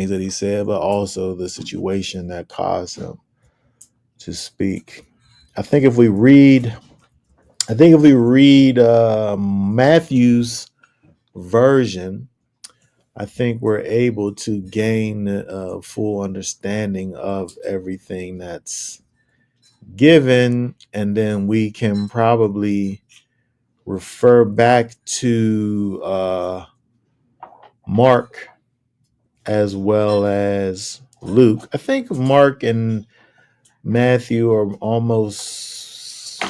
things that he said, but also the situation that caused him to speak. I think if we read, Matthew's version, I think we're able to gain a full understanding of everything that's given, and then we can probably refer back to Mark as well as Luke. I think Mark and Matthew are almost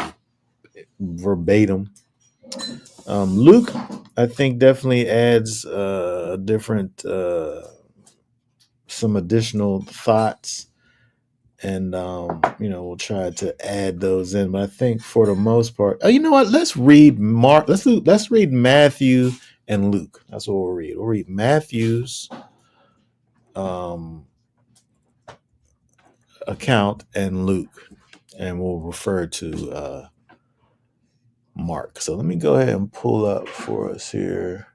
verbatim. Luke, I think, definitely adds a different, some additional thoughts, and we'll try to add those in. But I think for the most part, oh, you know what? Let's read Mark. Let's read Matthew and Luke. That's what we'll read. We'll read Matthew's um, account and Luke, and we'll refer to Mark. So let me go ahead and pull up for us here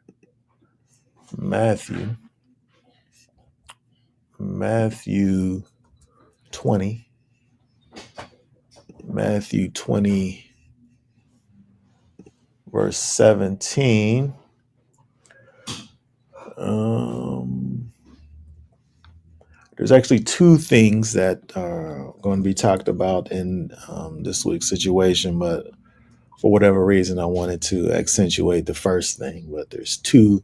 Matthew. Matthew 20. Matthew 20, verse 17. There's actually two things that are going to be talked about in this week's situation, but for whatever reason, I wanted to accentuate the first thing. But there's two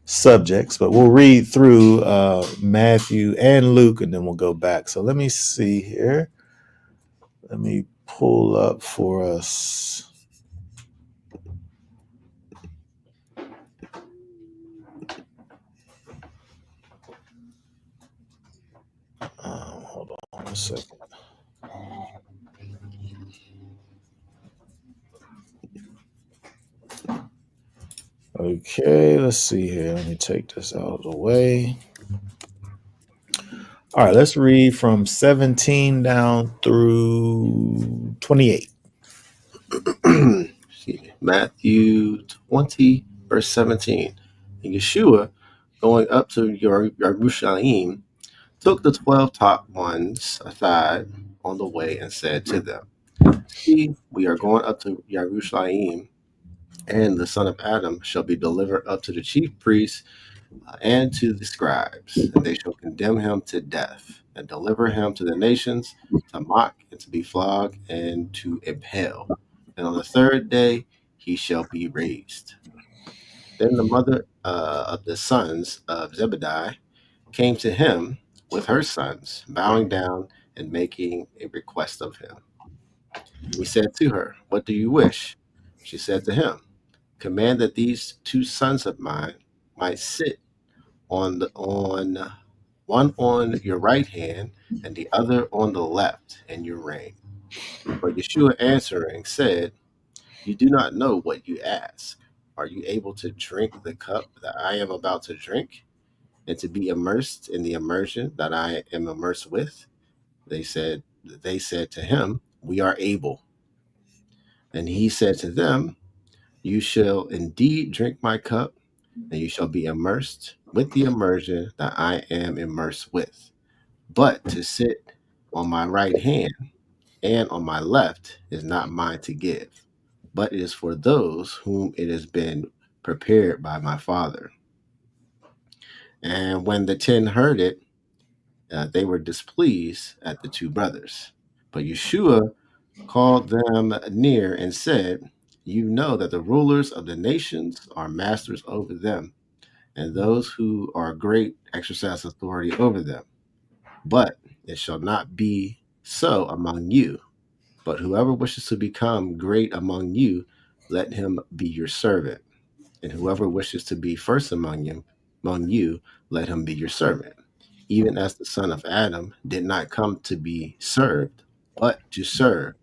subjects, but we'll read through Matthew and Luke, and then we'll go back. So let me see here. Let me pull up for us. Hold on a second. Okay, let's see here. Let me take this out of the way. All right, let's read from 17 down through 28. Matthew 20, verse 17. And Yeshua, going up to Yerushalayim, took the 12 top ones aside on the way and said to them, See, we are going up to Yerushalayim, and the son of Adam shall be delivered up to the chief priests and to the scribes, and they shall condemn him to death, and deliver him to the nations to mock and to be flogged and to impale. And on the third day he shall be raised. Then the mother of the sons of Zebediah came to him with her sons, bowing down and making a request of him. He said to her, What do you wish? She said to him, Command that these two sons of mine might sit on one on your right hand and the other on the left in your reign. But Yeshua answering said, You do not know what you ask. Are you able to drink the cup that I am about to drink, and to be immersed in the immersion that I am immersed with? They said to him, We are able. And he said to them, You shall indeed drink my cup, and you shall be immersed with the immersion that I am immersed with. But to sit on my right hand and on my left is not mine to give, but it is for those whom it has been prepared by my Father. And when the 10 heard it, they were displeased at the two brothers. But Yeshua called them near and said, You know that the rulers of the nations are masters over them, and those who are great exercise authority over them. But it shall not be so among you. But whoever wishes to become great among you, let him be your servant. And whoever wishes to be first among you, let him be your servant. Even as the Son of Adam did not come to be served, but to serve,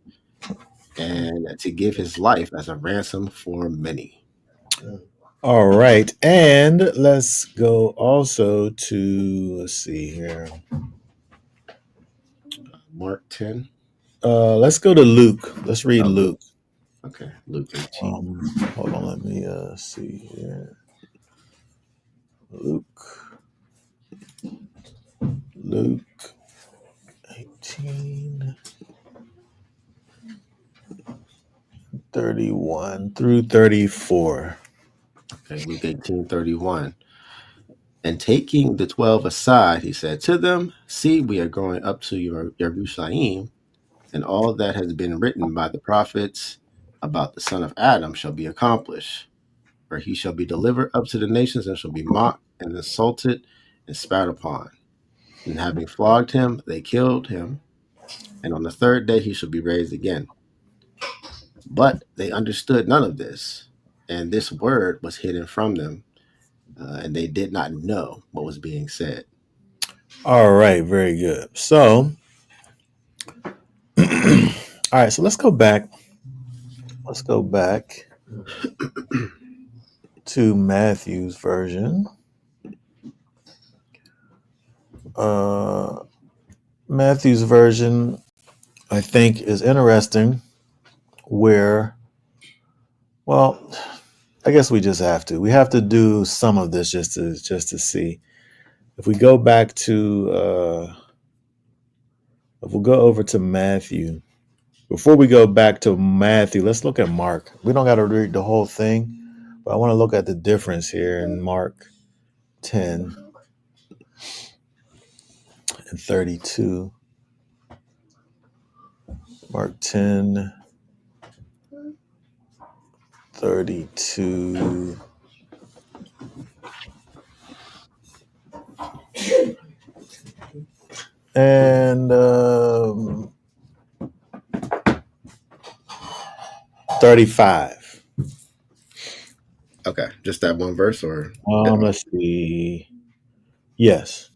and to give his life as a ransom for many. All right, and let's go also to, let's see here. Mark 10. Let's go to Luke. Let's read Oh, Luke. okay. Luke 18. Hold on, let me see here. Luke. Luke 18, 31 through 34. Okay, Luke 18:31. And taking the 12 aside, he said to them, "See, we are going up to Jerusalem, and all that has been written by the prophets about the Son of Adam shall be accomplished. For he shall be delivered up to the nations and shall be mocked and insulted and spat upon. And having flogged him, they killed him. And on the third day he shall be raised again." But they understood none of this. And this word was hidden from them, and they did not know what was being said. All right, very good. So, all right, so let's go back. Let's go back to Matthew's version. Uh, Matthew's version, I think, is interesting. Where, well, I guess we just have to. We have to do some of this just to see. If we go back to, if we'll go over to Matthew. Before we go back to Matthew, let's look at Mark. We don't got to read the whole thing, but I want to look at the difference here in Mark 10 and 32. Mark 10, 32. And 35. Okay, just that one verse, or Let's see. Yes.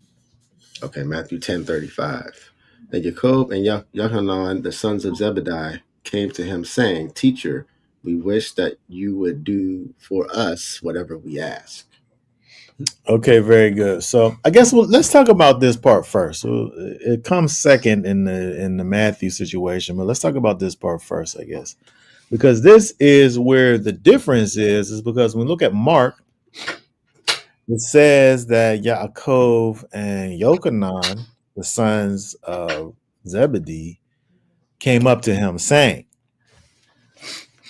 okay, Matthew 10:35. And Jacob and Yohanan, the sons of Zebediah, came to him, saying, "Teacher, we wish that you would do for us whatever we ask." Okay, very good. So I guess let's talk about this part first. So it comes second in the Matthew situation, but let's talk about this part first, I guess, because this is where the difference is because when we look at Mark, it says that Yaakov and Yochanan, the sons of Zebedee, came up to him saying,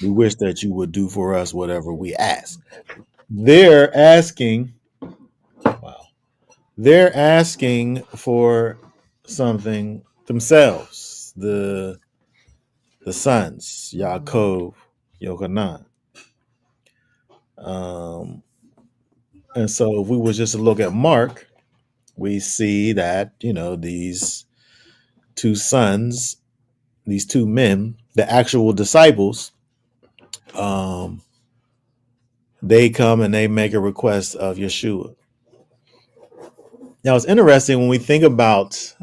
"We wish that you would do for us whatever we ask." They're asking, wow, they're asking for something themselves. The sons, Yaakov, Yochanan. Um, and so if we was just to look at Mark, we see that, these two sons, these two men, the actual disciples, um, they come and they make a request of Yeshua. Now it's interesting when we think about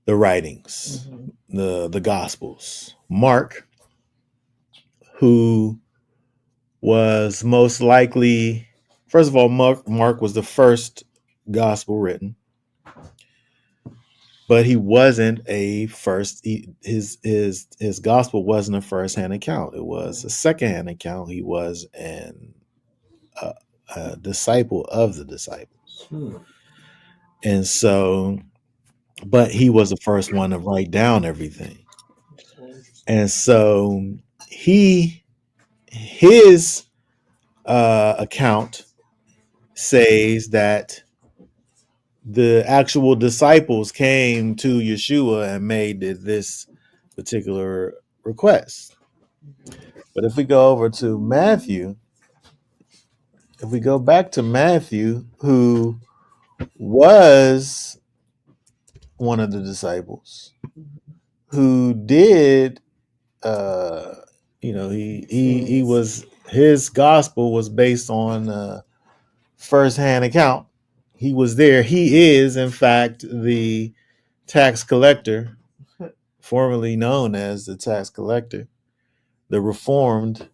the writings, the Gospels. Mark, who was most likely, first of all, Mark was the first gospel written, but he wasn't a first. His gospel wasn't a first hand account. It was a second hand account. He was a, a disciple of the disciples, and so, but he was the first one to write down everything, and so his account says that the actual disciples came to Yeshua and made this particular request. But if we go over to Matthew, if we go back to Matthew, who was one of the disciples, who did, uh, he was, his gospel was based on first-hand account. He was there. He is, in fact, the tax collector, formerly known as the tax collector, the reformed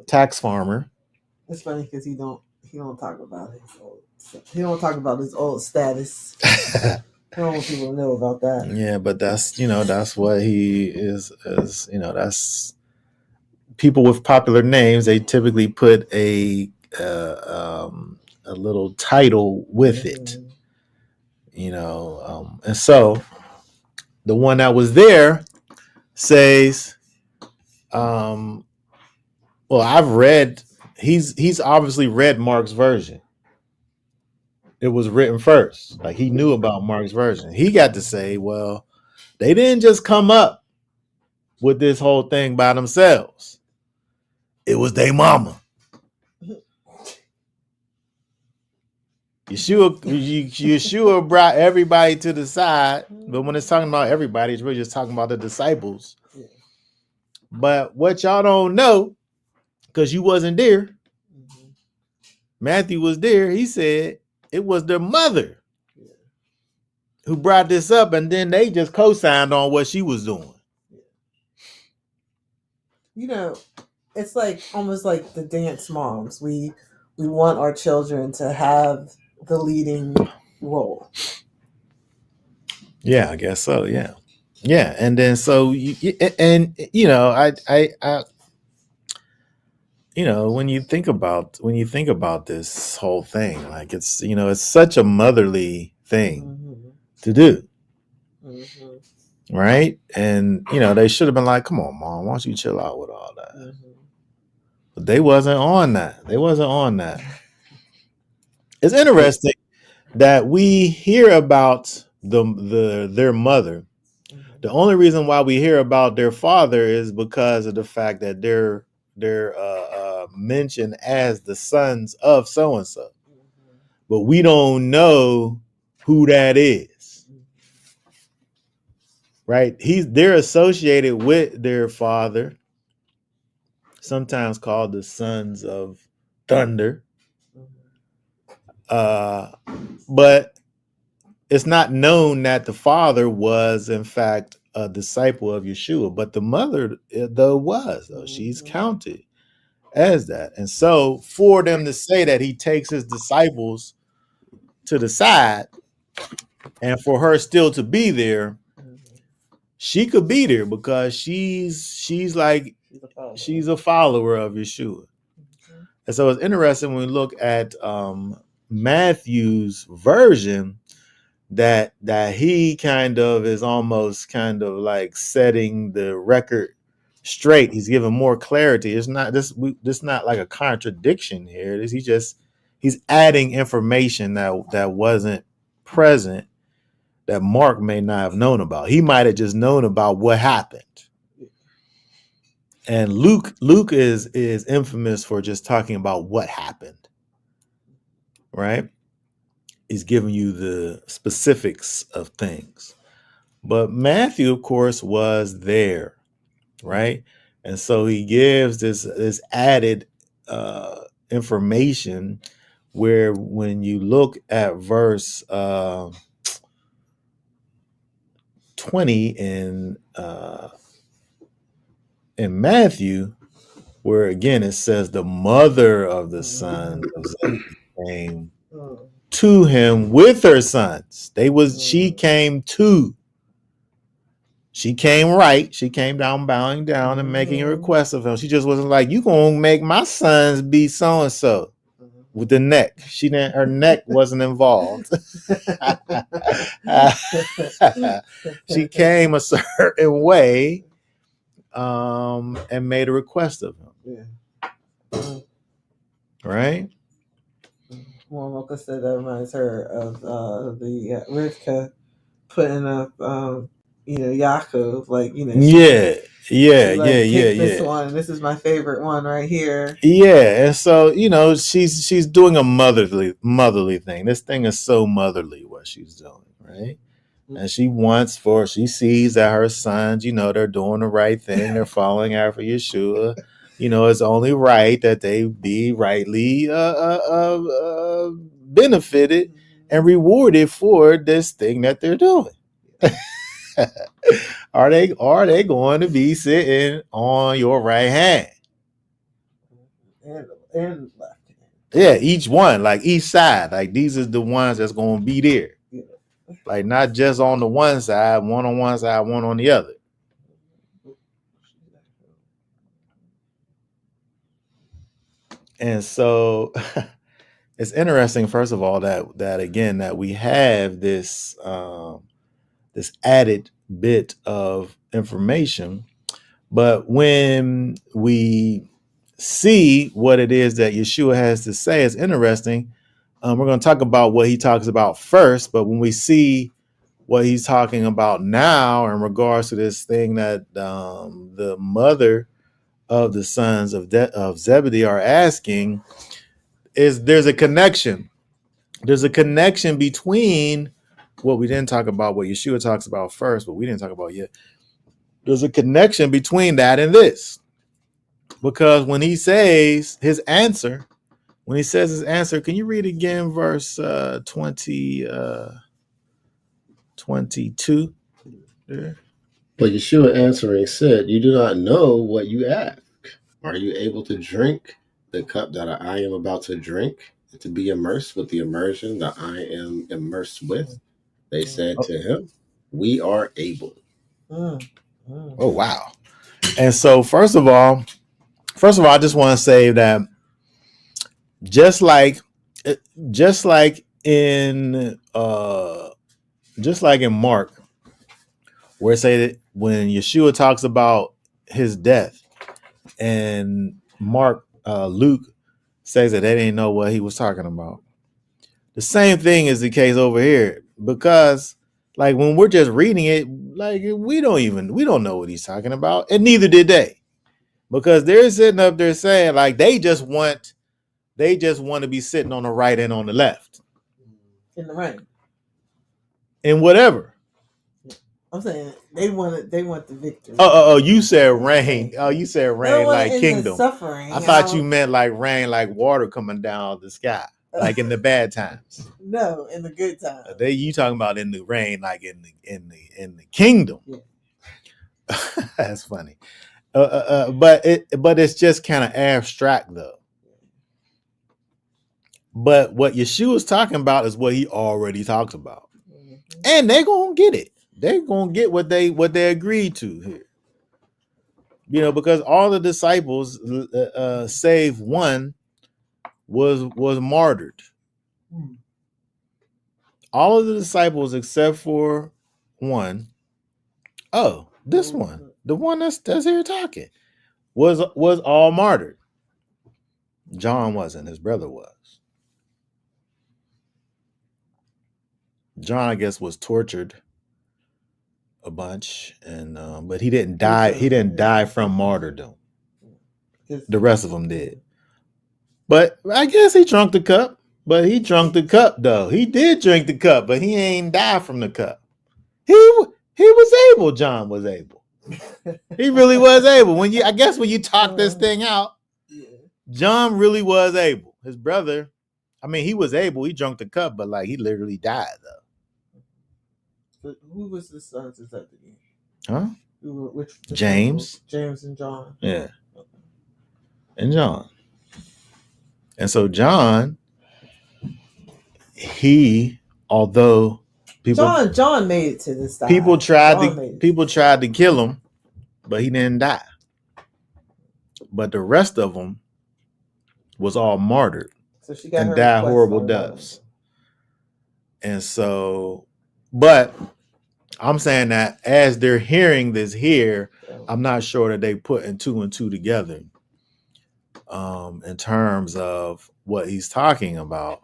tax farmer. It's funny because he don't talk about his old status. I don't want people to know about that. Yeah, but that's what he is. As that's people with popular names. They typically put a a little title with it, and so the one that was there says, um, well, I've read. He's obviously read Mark's version. It was written first. Like he knew about Mark's version. He got to say, well, they didn't just come up with this whole thing by themselves. It was their mama. Yeshua brought everybody to the side, but when it's talking about everybody, it's really just talking about the disciples. Yeah. But what y'all don't know, because you wasn't there, Matthew was there. He said it was their mother who brought this up, and then they just co-signed on what she was doing. You know, it's like almost like the dance moms. We want our children to have the leading role. Yeah, I guess so. Yeah, and then so when you think about this whole thing, like it's such a motherly thing to do, right? And they should have been like, come on, mom, why don't you chill out with all that? But they wasn't on that. It's interesting that we hear about their mother. The only reason why we hear about their father is because of the fact that they're mentioned as the sons of so and so, but we don't know who that is, right? They're associated with their father, sometimes called the sons of thunder, but it's not known that the father was in fact a disciple of Yeshua, but the mother though was. She's counted as that. And so for them to say that he takes his disciples to the side and for her still to be there, she could be there because she's a follower of Yeshua. And so it's interesting when we look at Matthew's version that he kind of is almost kind of like setting the record straight. He's giving more clarity. It's not this not like a contradiction here. He's adding information that wasn't present, that Mark may not have known about. He might have just known about what happened. And Luke is infamous for just talking about what happened, right? He's giving you the specifics of things. But Matthew, of course, was there, right? And so he gives this added information where when you look at verse 20 in Matthew, where again it says the mother of the son of Zebedee came to him with her sons. She came right. She came down, bowing down and making a request of him. She just wasn't like, you gonna make my sons be so and so with the neck. Her neck wasn't involved. She came a certain way and made a request of him. Yeah. Right? Well, Mocha said that reminds her of the Rivka putting up, Yaakov, take this one. This is my favorite one right here. Yeah, and so she's doing a motherly thing. This thing is so motherly what she's doing, right? And she sees that her sons, they're doing the right thing. They're following after Yeshua. It's only right that they be rightly benefited and rewarded for this thing that they're doing. Are they going to be sitting on your right hand? And left hand. Yeah, each one, like each side. Like these are the ones that's going to be there. Yeah. Like not just on the one side, one on one side, one on the other. And so it's interesting, first of all, that again that we have this added bit of information, but when we see what it is that Yeshua has to say, it's interesting. We're going to talk about what he talks about first, but when we see what he's talking about now in regards to this thing that the mother of the sons of Zebedee are asking, is there's a connection. There's a connection between what we didn't talk about, what Yeshua talks about first, but we didn't talk about yet. There's a connection between that and this. Because when he says his answer, can you read again verse 22? There. But Yeshua answering said, "You do not know what you ask. Are you able to drink the cup that I am about to drink, and to be immersed with the immersion that I am immersed with?" They said to him, "We are able." Oh, wow. And so I just want to say that just like just like in Mark, where it say that when Yeshua talks about his death, and Luke says that they didn't know what he was talking about. The same thing is the case over here, because like when we're just reading it, like we don't know what he's talking about, and neither did they, because they're sitting up there saying like they just want to be sitting on the right and on the left in the rain. And whatever. I'm saying they want the victory. Oh, you said rain. Oh, you said rain like kingdom. Suffering. I thought you meant like rain, like water coming down the sky, like in the bad times. No, in the good times. You talking about in the rain, like in the kingdom. Yeah. That's funny. But it's just kind of abstract though. But what Yeshua's talking about is what he already talks about, and they're gonna get it. They're gonna get what they agreed to here. You know, because all the disciples, save one, was martyred. All of the disciples except for one. Oh, this one, the one that's here talking, was all martyred. John wasn't. His brother was. John, I guess, was tortured a bunch, and but he didn't die. He didn't die from martyrdom. The rest of them did. But I guess he drank the cup. But he drank the cup though. He did drink the cup, but he ain't die from the cup. He was able. John was able. He really was able. When you talk this thing out, John really was able. His brother, I mean, he was able. He drank the cup, but like he literally died though. But who was the sons of Zebedee? Huh? Which James. James and John. Yeah. And John. And so John, although people John made it to this side. People tried to kill him, but he didn't die. But the rest of them was all martyred, so she got and died horrible deaths. And so, but I'm saying that as they're hearing this here, I'm not sure that they putting two and two together in terms of what he's talking about.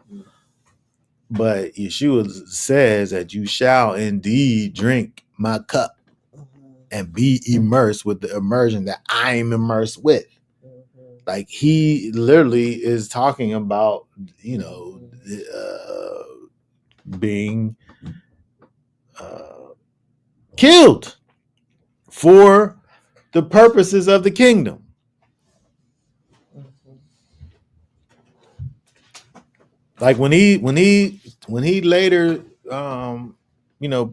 But Yeshua says that you shall indeed drink my cup and be immersed with the immersion that I am immersed with. Like he literally is talking about, being killed for the purposes of the kingdom. Like when he later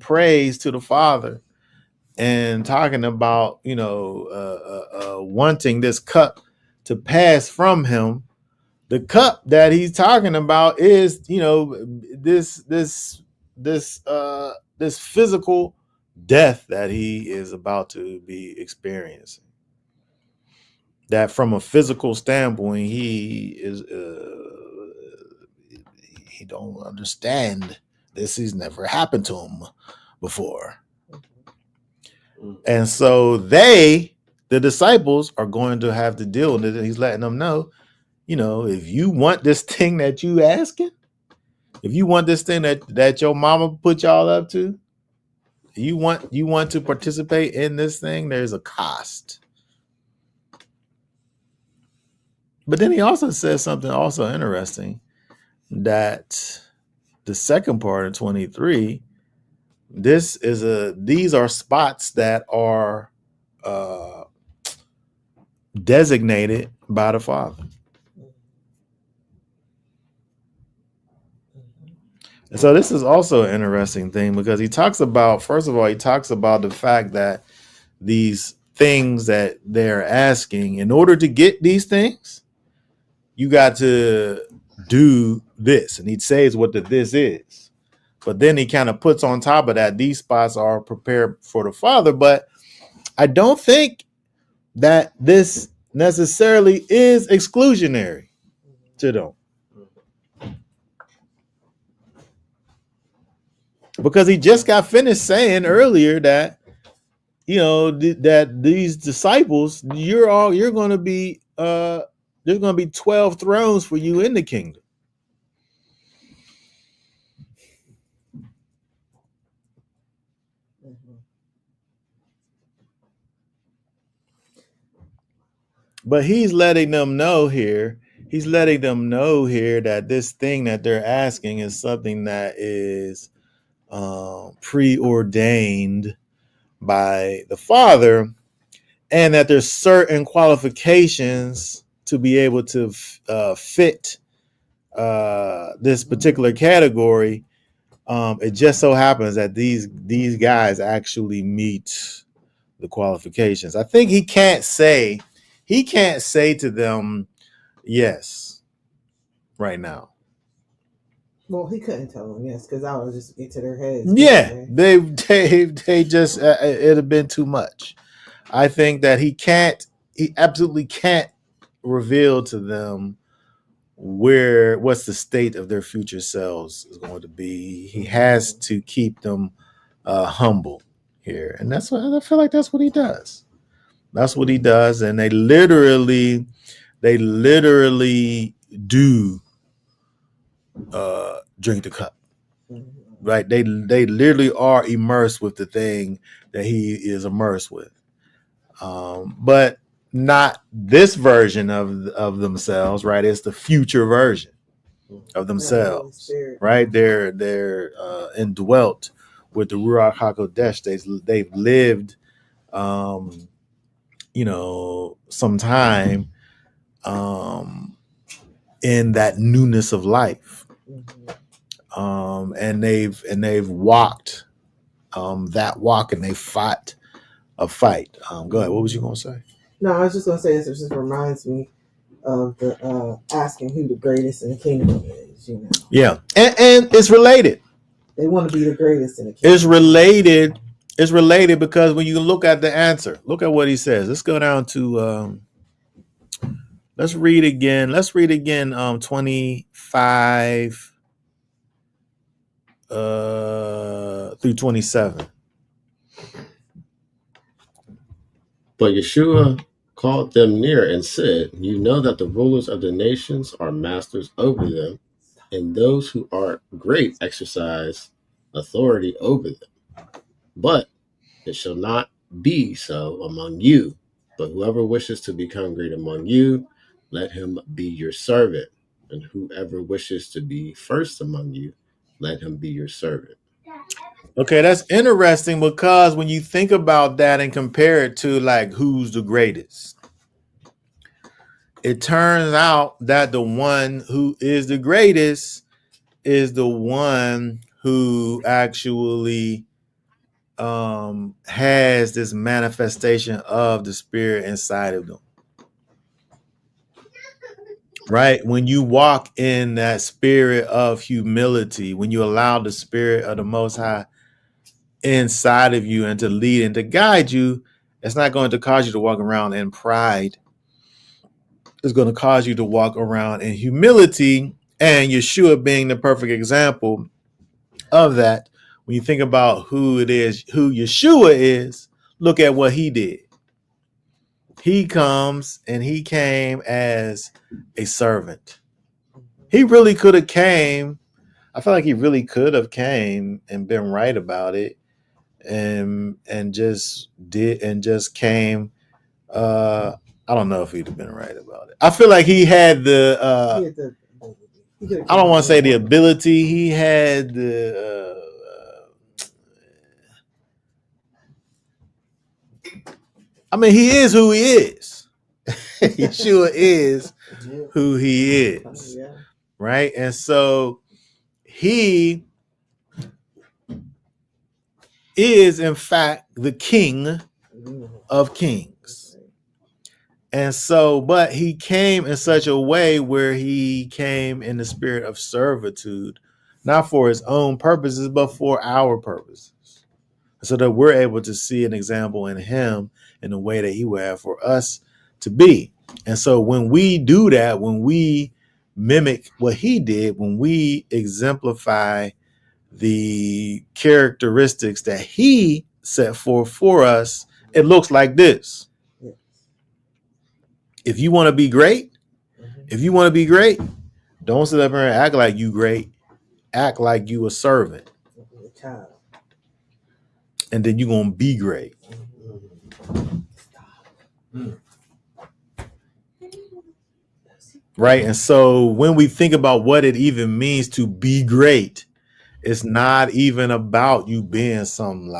prays to the Father and talking about wanting this cup to pass from him, the cup that he's talking about is this physical death that he is about to be experiencing. That from a physical standpoint, he is He don't understand. This has never happened to him before. And so the disciples, are going to have to deal with it. He's letting them know, if you want this thing that you asking, if you want this thing that your mama put y'all up to, you want to participate in this thing, there's a cost. But then he also says something also interesting, that the second part of 23, these are spots that are designated by the Father. And so this is also an interesting thing, because he talks about, first of all, the fact that these things that they're asking, in order to get these things, you got to do this. And he says what this is. But then he kind of puts on top of that, these spots are prepared for the Father. But I don't think that this necessarily is exclusionary to them. Because he just got finished saying earlier that, that these disciples, you're going to be, there's going to be 12 thrones for you in the kingdom. But he's letting them know here that this thing that they're asking is something that is preordained by the Father, and that there's certain qualifications to be able to fit this particular category. It just so happens that these guys actually meet the qualifications. I think he can't say to them yes right now. Well, he couldn't tell them yes, because I would just get to their heads. Yeah, they just it'd have been too much. I think that he absolutely can't reveal to them what's the state of their future selves is going to be. He has to keep them humble here, and that's what I feel like. That's what he does. That's what he does, and they literally do drink the cup. Right? They literally are immersed with the thing that he is immersed with, but not this version of themselves. Right? It's the future version of themselves. Right? They're indwelt with the Ruach HaKodesh. They've lived, some time in that newness of life. And they've walked that walk, and they fought a fight. Go ahead. What was you gonna say? No, I was just gonna say this. It just reminds me of the asking who the greatest in the kingdom is. Yeah, and it's related. They want to be the greatest in the kingdom. It's related because when you look at the answer, look at what he says. Let's go down to. Let's read again. 25. Through 27. But Yeshua called them near and said, "You know that the rulers of the nations are masters over them, and those who are great exercise authority over them. But it shall not be so among you. But whoever wishes to become great among you, let him be your servant. And whoever wishes to be first among you, let him be your servant." Okay, that's interesting, because when you think about that and compare it to like who's the greatest, it turns out that the one who is the greatest is the one who actually has this manifestation of the Spirit inside of them. Right? When you walk in that spirit of humility, when you allow the Spirit of the Most High inside of you and to lead and to guide you, it's not going to cause you to walk around in pride. It's going to cause you to walk around in humility, And Yeshua being the perfect example of that. When you think about who it is, who Yeshua is, look at what he did. He comes and he came as a servant. He really could have came. I feel like he really could have came and been right about it, and just came. Uh, I don't know if he'd have been right about it. I feel like he had the. He had the ability. I don't want to say the ability. He had the. I mean, he is who he is. Yeshua is who he is, Yeah. right? And so he is, in fact, the King of Kings. And so, but he came in such a way where he came in the spirit of servitude, not for his own purposes, but for our purposes, so that we're able to see an example in him in the way that he would have for us to be. And so when we do that, when we mimic what he did, when we exemplify the characteristics that he set forth for us, it looks like this. Yes. If you want to be great, don't sit up here and act like you great. Act like you a servant. A child. And then you're going to be great. Right? And so when we think about what it even means to be great, it's not even about you being some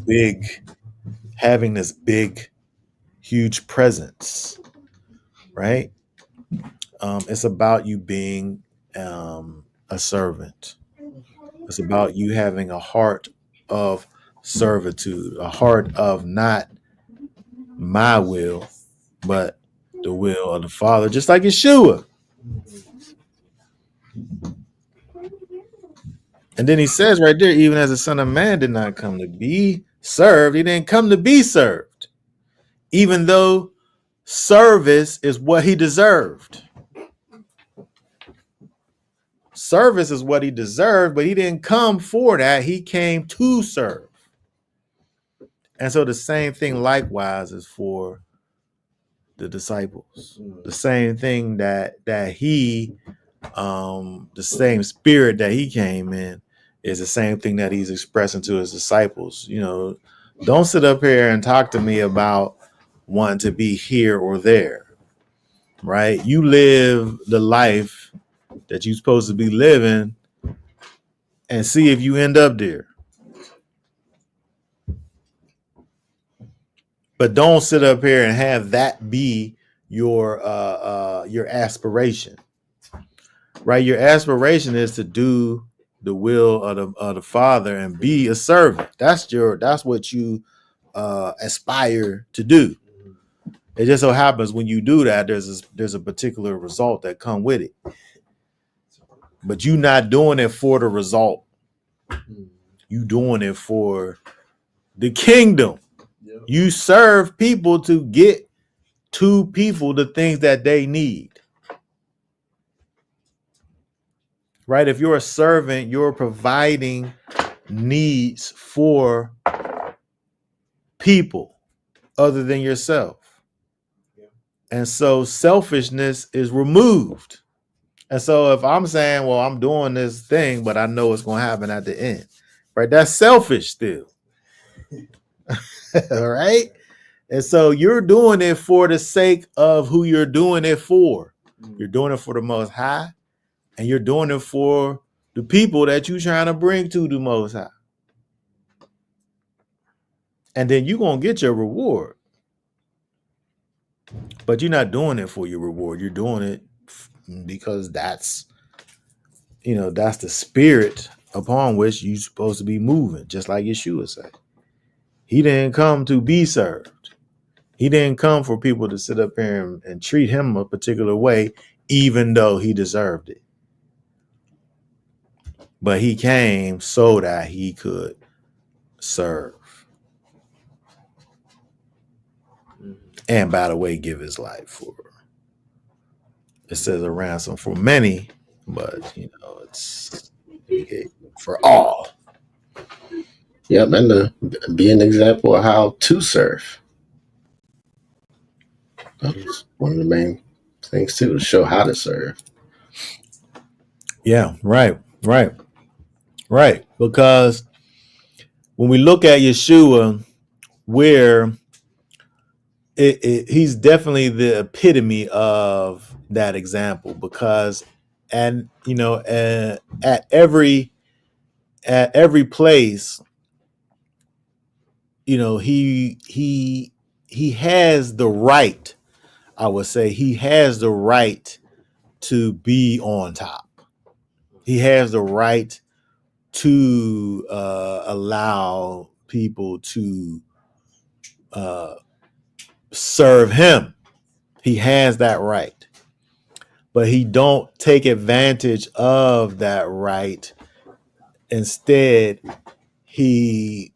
big, having this big, huge presence, right? It's about you being a servant. It's about you having a heart of servitude, a heart of not my will, but the will of the Father, just like Yeshua. And then he says right there, even as the Son of Man did not come to be served, he didn't come to be served, even though service is what he deserved. Service is what he deserved, but he didn't come for that. He came to serve. And so the same thing likewise is for the disciples. The same thing that he the same spirit that he came in is the same thing that he's expressing to his disciples. You know, don't sit up here and talk to me about wanting to be here or there, right? You live the life that you're supposed to be living and see if you end up there. But don't sit up here and have that be your aspiration, right? Your aspiration is to do the will of the Father and be a servant. That's what you aspire to do. It just so happens when you do that, there's a particular result that come with it. But you're not doing it for the result. You doing it for the kingdom. Yep. You serve people to get to people the things that they need. Right? If you're a servant, you're providing needs for people other than yourself. Yeah. And so selfishness is removed. And so if I'm saying, well, I'm doing this thing, but I know it's going to happen at the end, right? That's selfish still. All right. And so you're doing it for the sake of who you're doing it for. You're doing it for the Most High, and you're doing it for the people that you're trying to bring to the Most High. And then you're going to get your reward. But you're not doing it for your reward. You're doing it because that's the spirit upon which you're supposed to be moving, just like Yeshua said. He didn't come to be served. He didn't come for people to sit up here and treat him a particular way, even though he deserved it. But he came so that he could serve. And by the way, give his life it says a ransom for many, but it's for all. Yep, and to be an example of how to serve. That's one of the main things too, to show how to serve. Yeah, right. Because when we look at Yeshua, where he's definitely the epitome of that example. Because, and at every place, he has the right. I would say he has the right to be on top. He has the right to allow people to uh, serve him. He has that right, but he don't take advantage of that right. Instead, he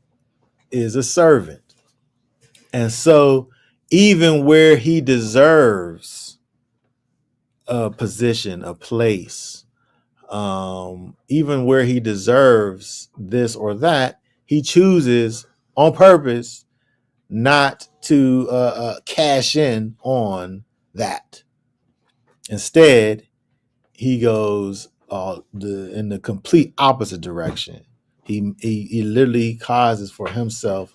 is a servant, and so even where he deserves a position, a place, even where he deserves this or that, he chooses on purpose not to cash in on that. Instead, he goes in the complete opposite direction. He literally causes for himself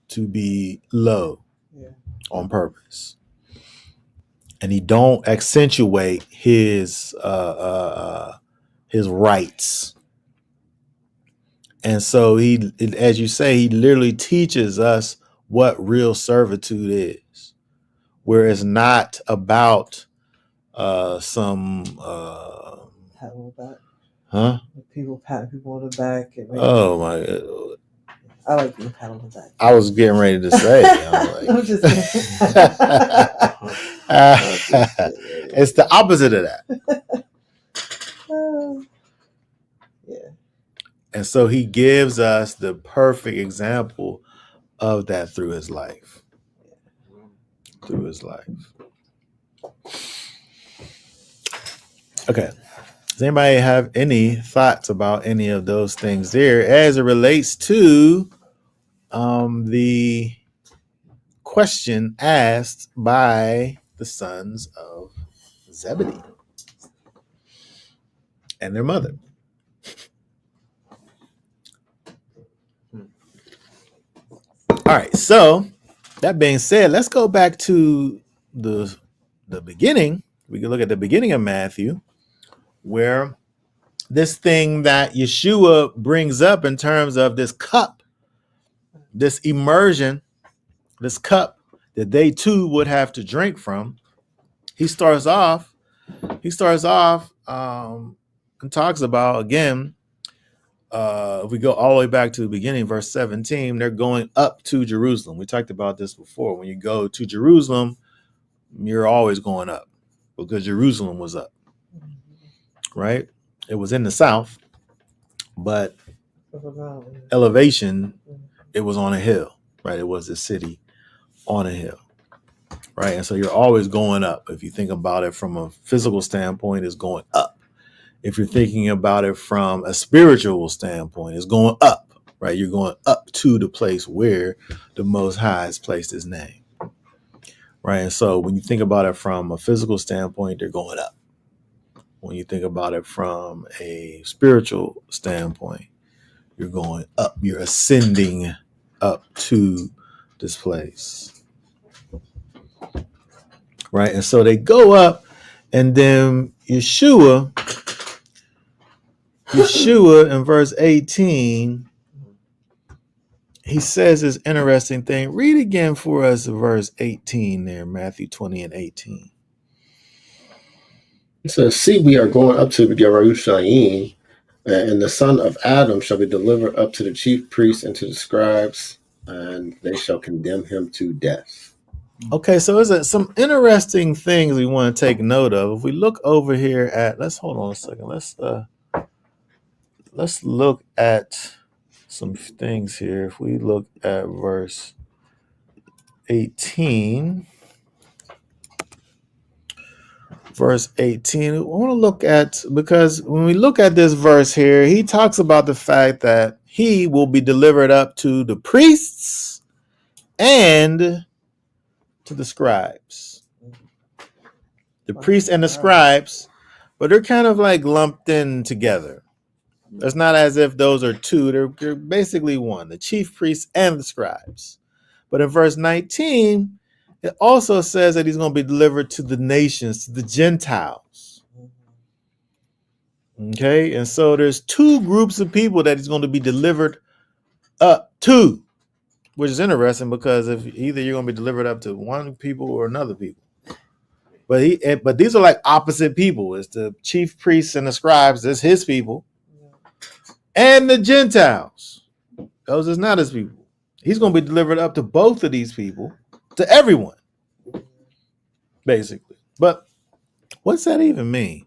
to be low, yeah, on purpose, and he don't accentuate his rights. And so as you say, he literally teaches us what real servitude is, where it's not about some pat on the back. Huh? People patting people on the back. Oh my God. I like being pat on the back. I was getting ready to say. I'm just it's the opposite of that. Yeah. And so he gives us the perfect example of that through his life. Through his life. Okay. Does anybody have any thoughts about any of those things there as it relates to the question asked by the sons of Zebedee and their mother? All right, so that being said, let's go back to the beginning. We can look at the beginning of Matthew, where this thing that Yeshua brings up in terms of this cup, this immersion, this cup that they too would have to drink from. He starts off and talks about, again, if we go all the way back to the beginning, verse 17, they're going up to Jerusalem. We talked about this before. When you go to Jerusalem, you're always going up because Jerusalem was up, right? It was in the south, but elevation, it was on a hill, right? It was a city on a hill, right? And so you're always going up. If you think about it from a physical standpoint, it's going up. If you're thinking about it from a spiritual standpoint, it's going up, right? You're going up to the place where the Most High has placed his name, right? And so when you think about it from a physical standpoint, they're going up. When you think about it from a spiritual standpoint, you're going up. You're ascending up to this place, right? And so they go up, and then Yeshua in verse 18, he says this interesting thing. Read again for us verse 18 there, Matthew 20 and 18. It says, "See, we are going up to Jerusalem, and the son of Adam shall be delivered up to the chief priests and to the scribes, and they shall condemn him to death." Okay, so is some interesting things we want to take note of. If we look over here at, let's hold on a second. Let's look at some things here. If we look at verse 18, verse 18. I want to look at, because when we look at this verse here, he talks about the fact that he will be delivered up to the priests and to the scribes. The priests and the scribes, but they're kind of like lumped in together. It's not as if those are two, they're basically one, the chief priests and the scribes. But in verse 19, it also says that he's going to be delivered to the nations, to the Gentiles. Okay, and so there's two groups of people that he's going to be delivered up to, which is interesting because if either you're going to be delivered up to one people or another people. But these are like opposite people. It's the chief priests and the scribes, that's his people, and the Gentiles. Those is not his people. He's going to be delivered up to both of these people, to everyone, basically. But what's that even mean?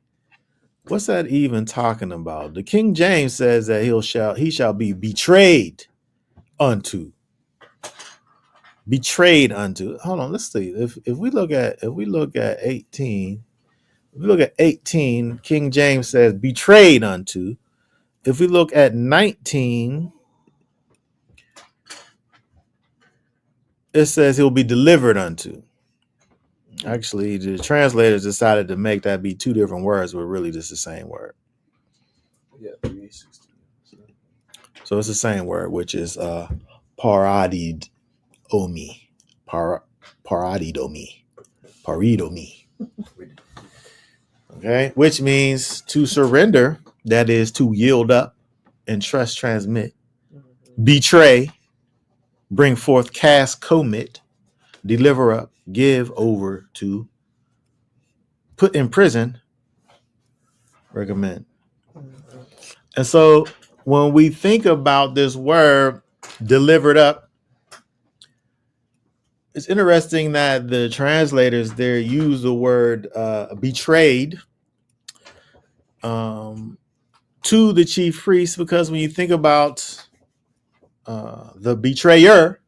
What's that even talking about? The King James says that he shall be betrayed unto. Betrayed unto. Hold on, let's see. If we look at 18, if we look at 18, King James says betrayed unto. If we look at 19, it says he'll be delivered unto. Actually, the translators decided to make that be two different words, but really just the same word. Yeah, 360. So it's the same word, which is paradidomi. Paridomi. Okay, which means to surrender, that is to yield up, entrust, transmit, betray, bring forth, cast, commit, deliver up, give over to, put in prison, recommend. And so when we think about this word delivered up, it's interesting that the translators there use the word betrayed to the chief priest, because when you think about the betrayer,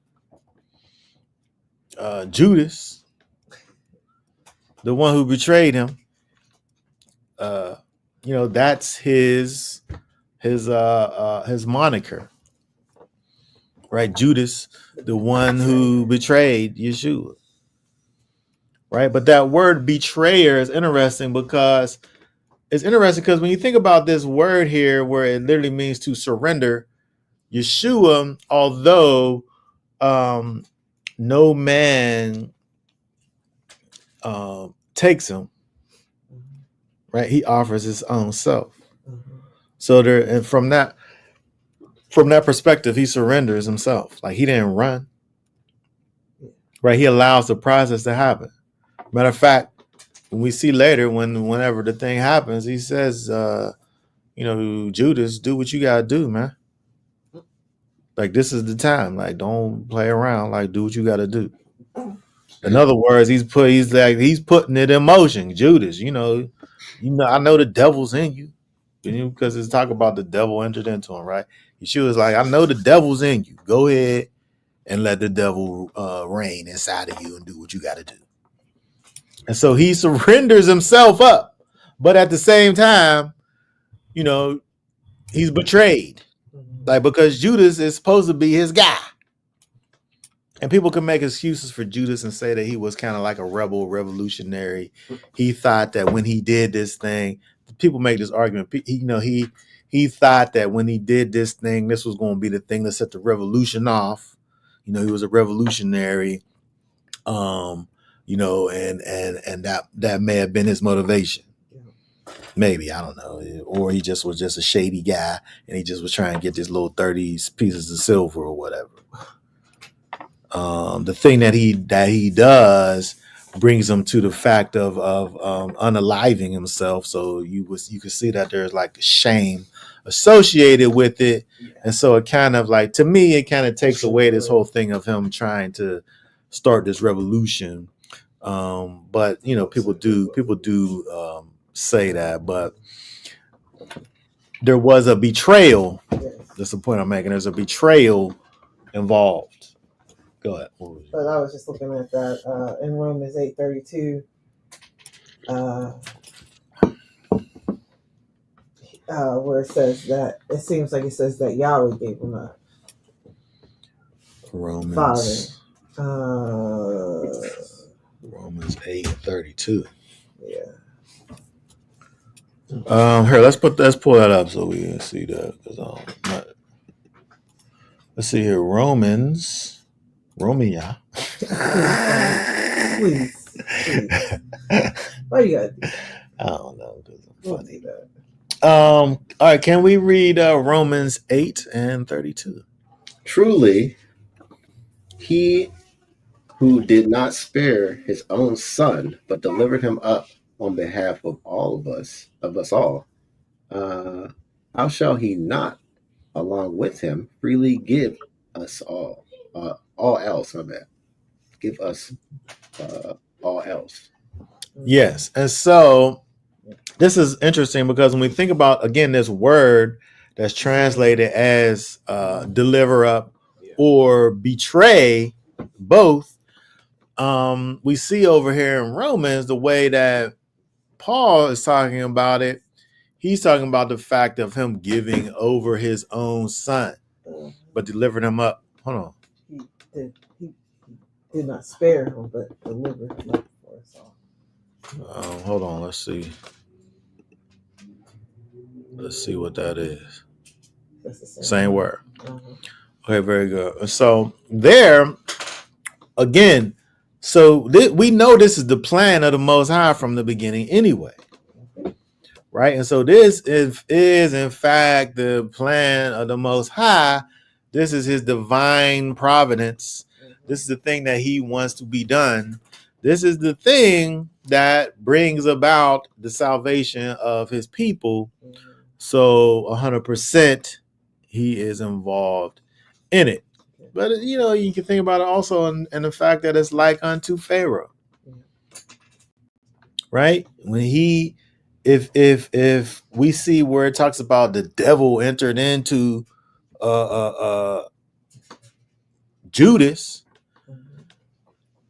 Judas, the one who betrayed him, that's his moniker, right? Judas, the one who betrayed Yeshua, right? But that word betrayer is interesting because when you think about this word here, where it literally means to surrender, Yeshua, although no man takes him, right? He offers his own self. So there, and from that perspective, he surrenders himself. Like he didn't run, right? He allows the process to happen. Matter of fact, when we see later, whenever the thing happens, he says, Judas, do what you gotta do, man. Like this is the time. Like don't play around. Like do what you gotta do. In other words, he's putting it in motion. Judas, I know the devil's in you. Because it's talk about the devil entered into him, right? Yeshua's like, I know the devil's in you. Go ahead and let the devil reign inside of you and do what you got to do. And so he surrenders himself up, but at the same time, he's betrayed, like because Judas is supposed to be his guy. And people can make excuses for Judas and say that he was kind of like a revolutionary. He thought that when he did this thing, people make this argument. He thought that when he did this thing, this was going to be the thing that set the revolution off. He was a revolutionary. And that may have been his motivation. Maybe, I don't know, or he just was just a shady guy and he just was trying to get this little 30 pieces of silver or whatever. The thing that he does brings him to the fact of unaliving himself. So you can see that there's like shame associated with it, and so it kind of like, to me, it kind of takes away this whole thing of him trying to start this revolution. But people do say that, but there was a betrayal. That's the point I'm making. There's a betrayal involved. Go ahead. But I was just looking at that in Romans 8:32. uh, where it says that it seems like it says that Yahweh gave him a father. Romans Uh, Romans 8:32. yeah. Here, let's pull that up so we can see that. Let's see here. Romia. Please. Why you gotta do that? I don't know because I'm We'll funny. do that. All right, can we read Romans 8:32? Truly, he who did not spare his own son, but delivered him up on behalf of us all, uh, how shall he not, along with him, freely give us all else? My bad. Give us all else. Yes, and so this is interesting because when we think about again this word that's translated as deliver up or betray, both we see over here in Romans the way that Paul is talking about it. He's talking about the fact of him giving over his own son, but delivered him up. Hold on. He did not spare him, but delivered him up for us all. Hold on. Let's see. Let's see what that is. That's the Same word. Uh-huh. Okay, very good. So there, again, we know this is the plan of the Most High from the beginning anyway. Right? And so this is in fact the plan of the Most High. This is his divine providence. This is the thing that he wants to be done. This is the thing that brings about the salvation of his people. So 100% he is involved in it. But you can think about it also in the fact that it's like unto Pharaoh. Right? When if we see where it talks about the devil entered into Judas,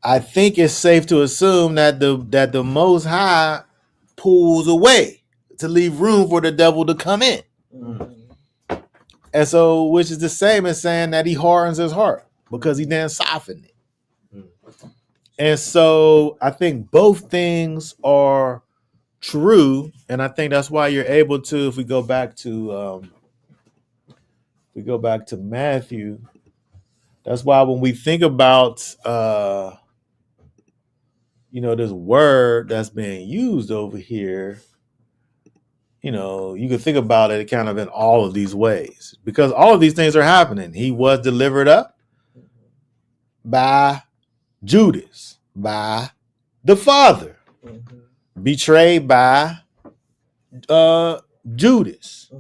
I think it's safe to assume that the Most High pulls away to leave room for the devil to come in. And so, which is the same as saying that he hardens his heart because he didn't soften it. And so I think both things are true, and I think that's why you're able to, if we go back to Matthew, that's why when we think about this word that's being used over here, you can think about it kind of in all of these ways because all of these things are happening. He was delivered up by Judas, by the Father, betrayed by Judas,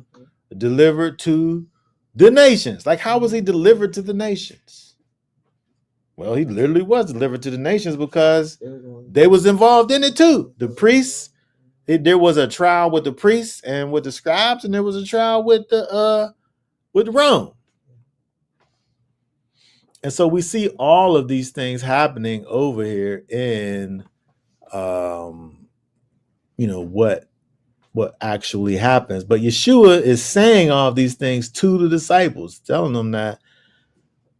delivered to the nations. Like, how was he delivered to the nations? Well, he literally was delivered to the nations because they was involved in it too. The priests, there was a trial with the priests and with the scribes, and there was a trial with Rome. And so we see all of these things happening over here in what actually happens. But Yeshua is saying all of these things to the disciples, telling them that.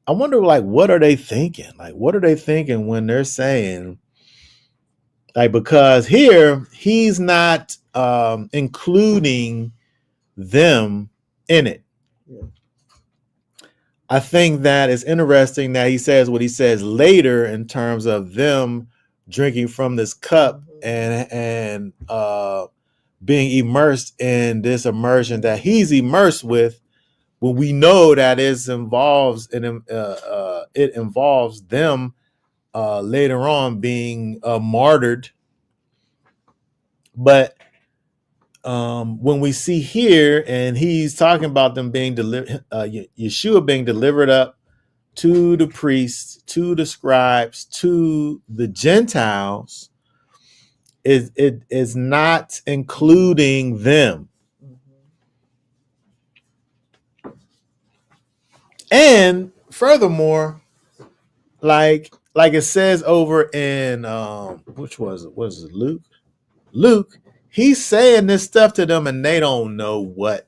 I wonder, what are they thinking? What are they thinking when they're saying, because here he's not including them in it. Yeah. I think that it's interesting that he says what he says later in terms of them drinking from this cup and being immersed in this immersion that he's immersed with, when we know that it involves them later on being martyred. But when we see here, and he's talking about them being delivered, Yeshua being delivered up to the priests, to the scribes, to the Gentiles, it is not including them. And furthermore, like it says over in which was it? Was it Luke? Luke, he's saying this stuff to them and they don't know what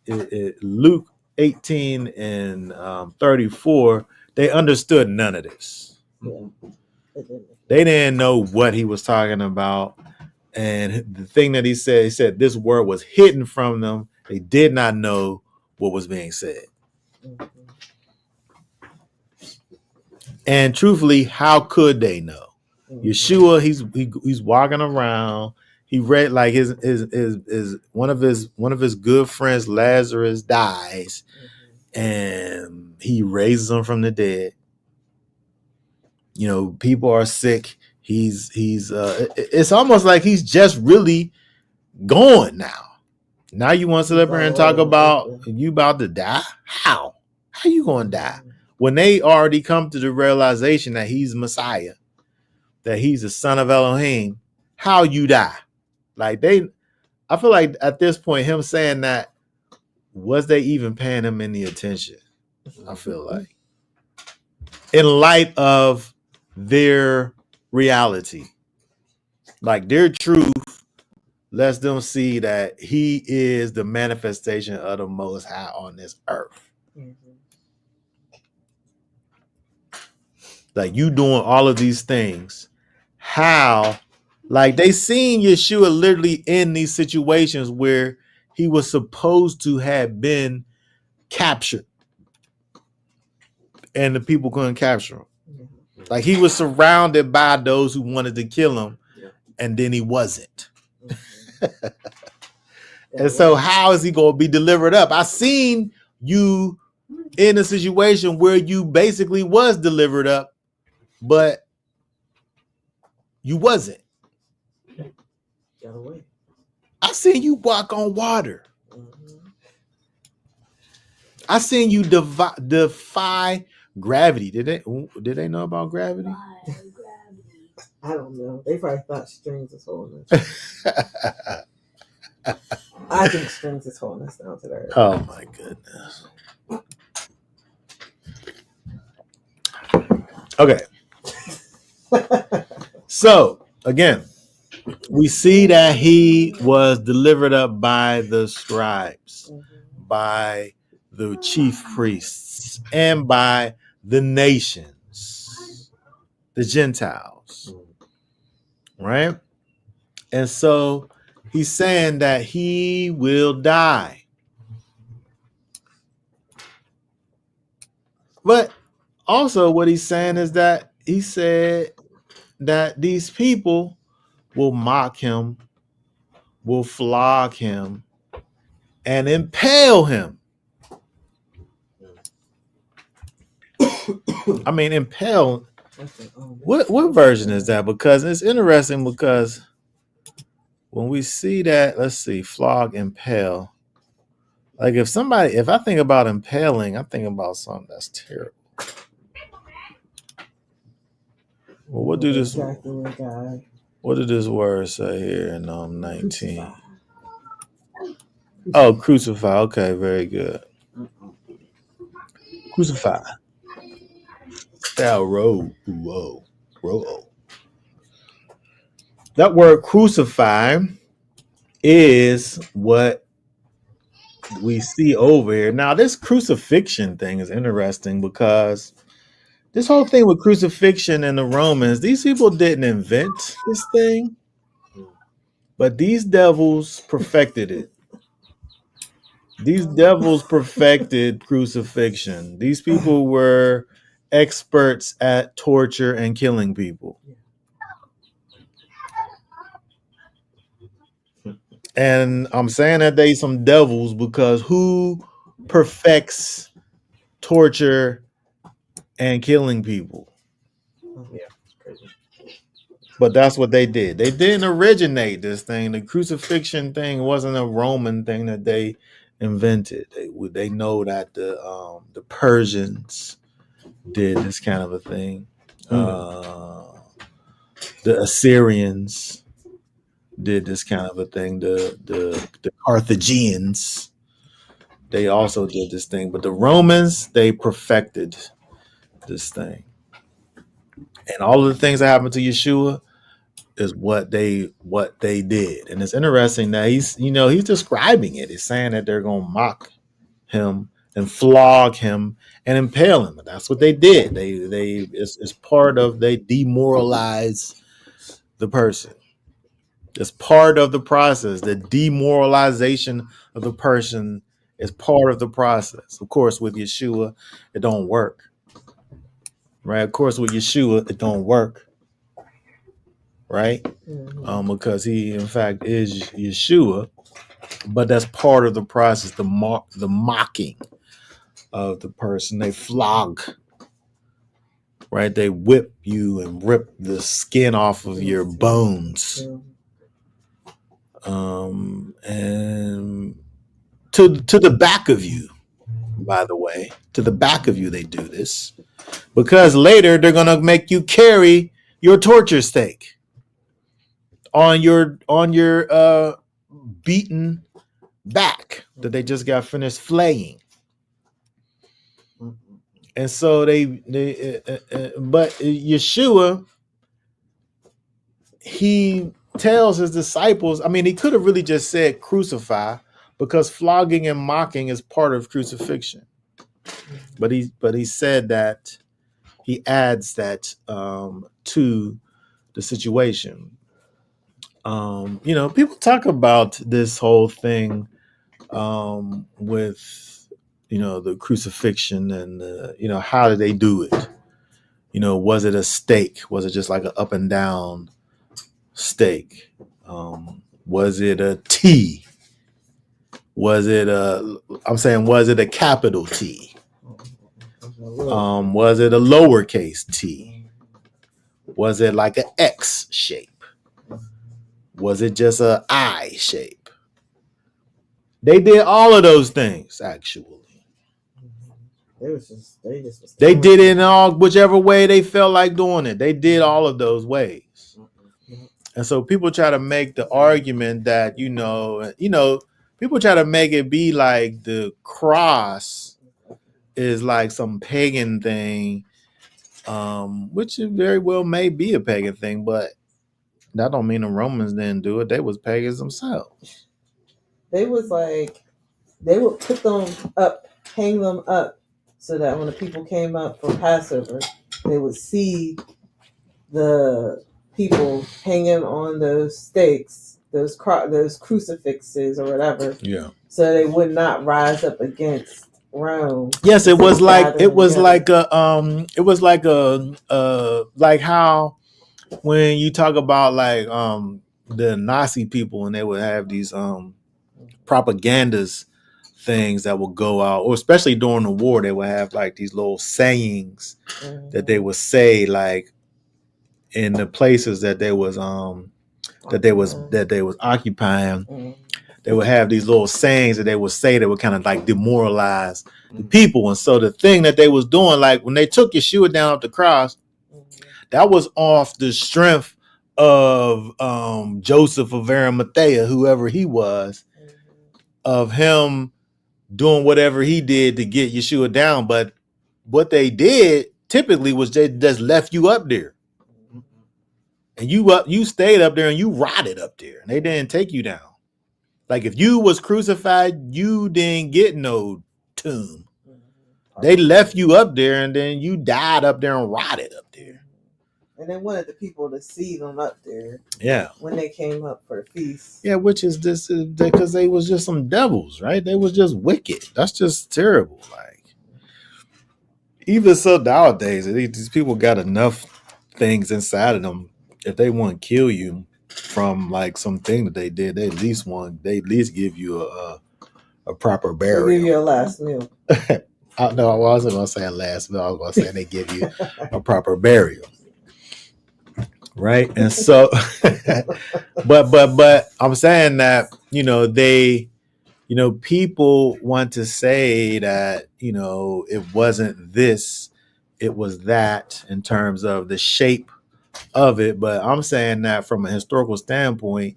Luke 18 and 34, they understood none of this. Yeah. They didn't know what he was talking about. And the thing that he said this word was hidden from them. They did not know what was being said. Mm-hmm. And truthfully, how could they know? Yeshua, he's walking around. He read like his one of his good friends, Lazarus, dies, and he raises him from the dead. You know, people are sick. It's almost like he's just really gone now. Now you want to sit up here and talk about you about to die? How you gonna die? When they already come to the realization that he's Messiah, that he's the son of Elohim, how you die? Like I feel like at this point, him saying that, was they even paying him any attention? I feel like, in light of their reality, like their truth lets them see that he is the manifestation of the Most High on this earth. Mm-hmm. Like, you doing all of these things, how? Like, they seen Yeshua literally in these situations where he was supposed to have been captured and the people couldn't capture him. Mm-hmm. Like, he was surrounded by those who wanted to kill him, and then he wasn't. Mm-hmm. And so how is he going to be delivered up? I seen you in a situation where you basically was delivered up, but you wasn't. Got away. I seen you walk on water. Mm-hmm. I seen you defy gravity. Did they know about gravity? I don't know. They probably thought strings is holding us. I think strings is holding us down to the earth. Oh my goodness. Okay. So again, we see that he was delivered up by the scribes, by the chief priests, and by the nations, the Gentiles, right? And so he's saying that he will die. But also what he's saying is that he said that these people will mock him, will flog him, and impale him. I mean, impale. What version is that? Because it's interesting, because when we see that, let's see, flog, impale. Like if I think about impaling, I think about something that's terrible. Well, what did this word say here in 19? Oh, crucify. Okay, very good. Crucify. Whoa. That word crucify is what we see over here. Now, this crucifixion thing is interesting, because this whole thing with crucifixion and the Romans, these people didn't invent this thing, but these devils perfected it. These devils perfected crucifixion. These people were experts at torture and killing people. And I'm saying that they some devils because who perfects torture and killing people? Yeah, it's crazy. But that's what they did. They didn't originate this thing. The crucifixion thing wasn't a Roman thing that they invented. They know that the Persians did this kind of a thing. The Assyrians did this kind of a thing. The Carthaginians, they also did this thing. But the Romans, they perfected this thing. And all of the things that happened to Yeshua, is what they did. And it's interesting that he's describing it. He's saying that they're going to mock him and flog him and impale him. That's what they did. It's part of, they demoralize the person. It's part of the process. The demoralization of the person is part of the process. Of course, with Yeshua, it don't work. Right? Of course, with Yeshua, it don't work. Right? Because he, in fact, is Yeshua. But that's part of the process, the mocking of the person. They flog, right? They whip you and rip the skin off of your bones. And to the back of you, by the way, to the back of you, they do this because later they're gonna make you carry your torture stake on your beaten back that they just got finished flaying. And so but Yeshua, he tells his disciples, I mean, he could have really just said crucify, because flogging and mocking is part of crucifixion. But he said that, he adds that to the situation. People talk about this whole thing with the crucifixion and how did they do it? Was it a stake? Was it just like an up and down stake? Was it a T? Was it a capital T? Was it a lowercase T? Was it like an X shape? Was it just an I shape? They did all of those things, actually. They did it in all whichever way they felt like doing it. They did all of those ways. And so people try to make the argument that, people try to make it be like the cross is like some pagan thing, which it very well may be a pagan thing, but that don't mean the Romans didn't do it. They was pagans themselves. They was like, they would put them up, hang them up, so that when the people came up for Passover, they would see the people hanging on those stakes, those crucifixes or whatever. Yeah. So they would not rise up against Rome. Yes, it was like like how when you talk about like the Nazi people and they would have these propagandas things that would go out, or especially during the war, they would have like these little sayings that they would say, like in the places that they was occupying. They would have these little sayings that they would say that would kind of like demoralize the people. And so the thing that they was doing, like when they took Yeshua down off the cross, that was off the strength of Joseph of Arimathea, whoever he was, of him doing whatever he did to get Yeshua down. But what they did typically was they just left you up there. And you stayed up there and you rotted up there. And they didn't take you down. Like if you was crucified, you didn't get no tomb. They left you up there and then you died up there and rotted up there. And they wanted the people to see them up there. Yeah. When they came up for the feast. Yeah, which is this, because they was just some devils, right? They was just wicked. That's just terrible. Like, even so nowadays, these people got enough things inside of them. If they want to kill you from like something that they did, they at least give you a proper burial. They give you a last meal. No, I wasn't going to say a last meal. I was going to say they give you a proper burial. Right. And so, but I'm saying that, people want to say that, it wasn't this, it was that in terms of the shape of it. But I'm saying that from a historical standpoint,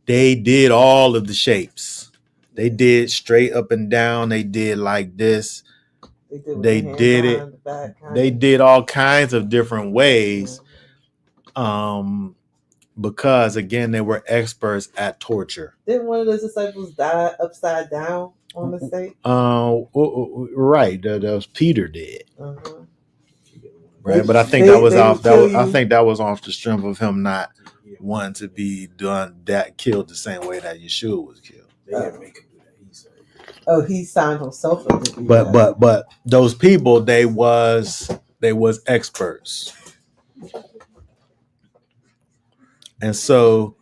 they did all of the shapes. They did straight up and down. They did like this. They did it. They did all kinds of different ways. because again they were experts at torture. Didn't one of those disciples die upside down on the stake? Right. That was Peter did. Uh-huh. Right, but I think that was they off. would kill I you. think that was off the strength of him not wanting to be done that killed the same way that Yeshua was killed. They didn't make him do that. He said. Oh, he signed himself up to do But that. but those people they was experts, and so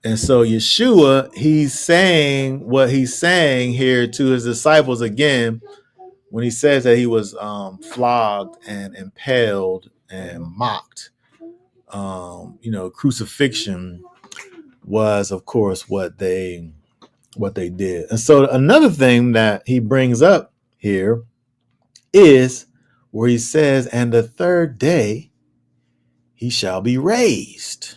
Yeshua he's saying what he's saying here to his disciples again when he says that he was flogged and impaled and mocked. Crucifixion was, of course, what they did. And so another thing that he brings up here is where he says, "And the third day he shall be raised."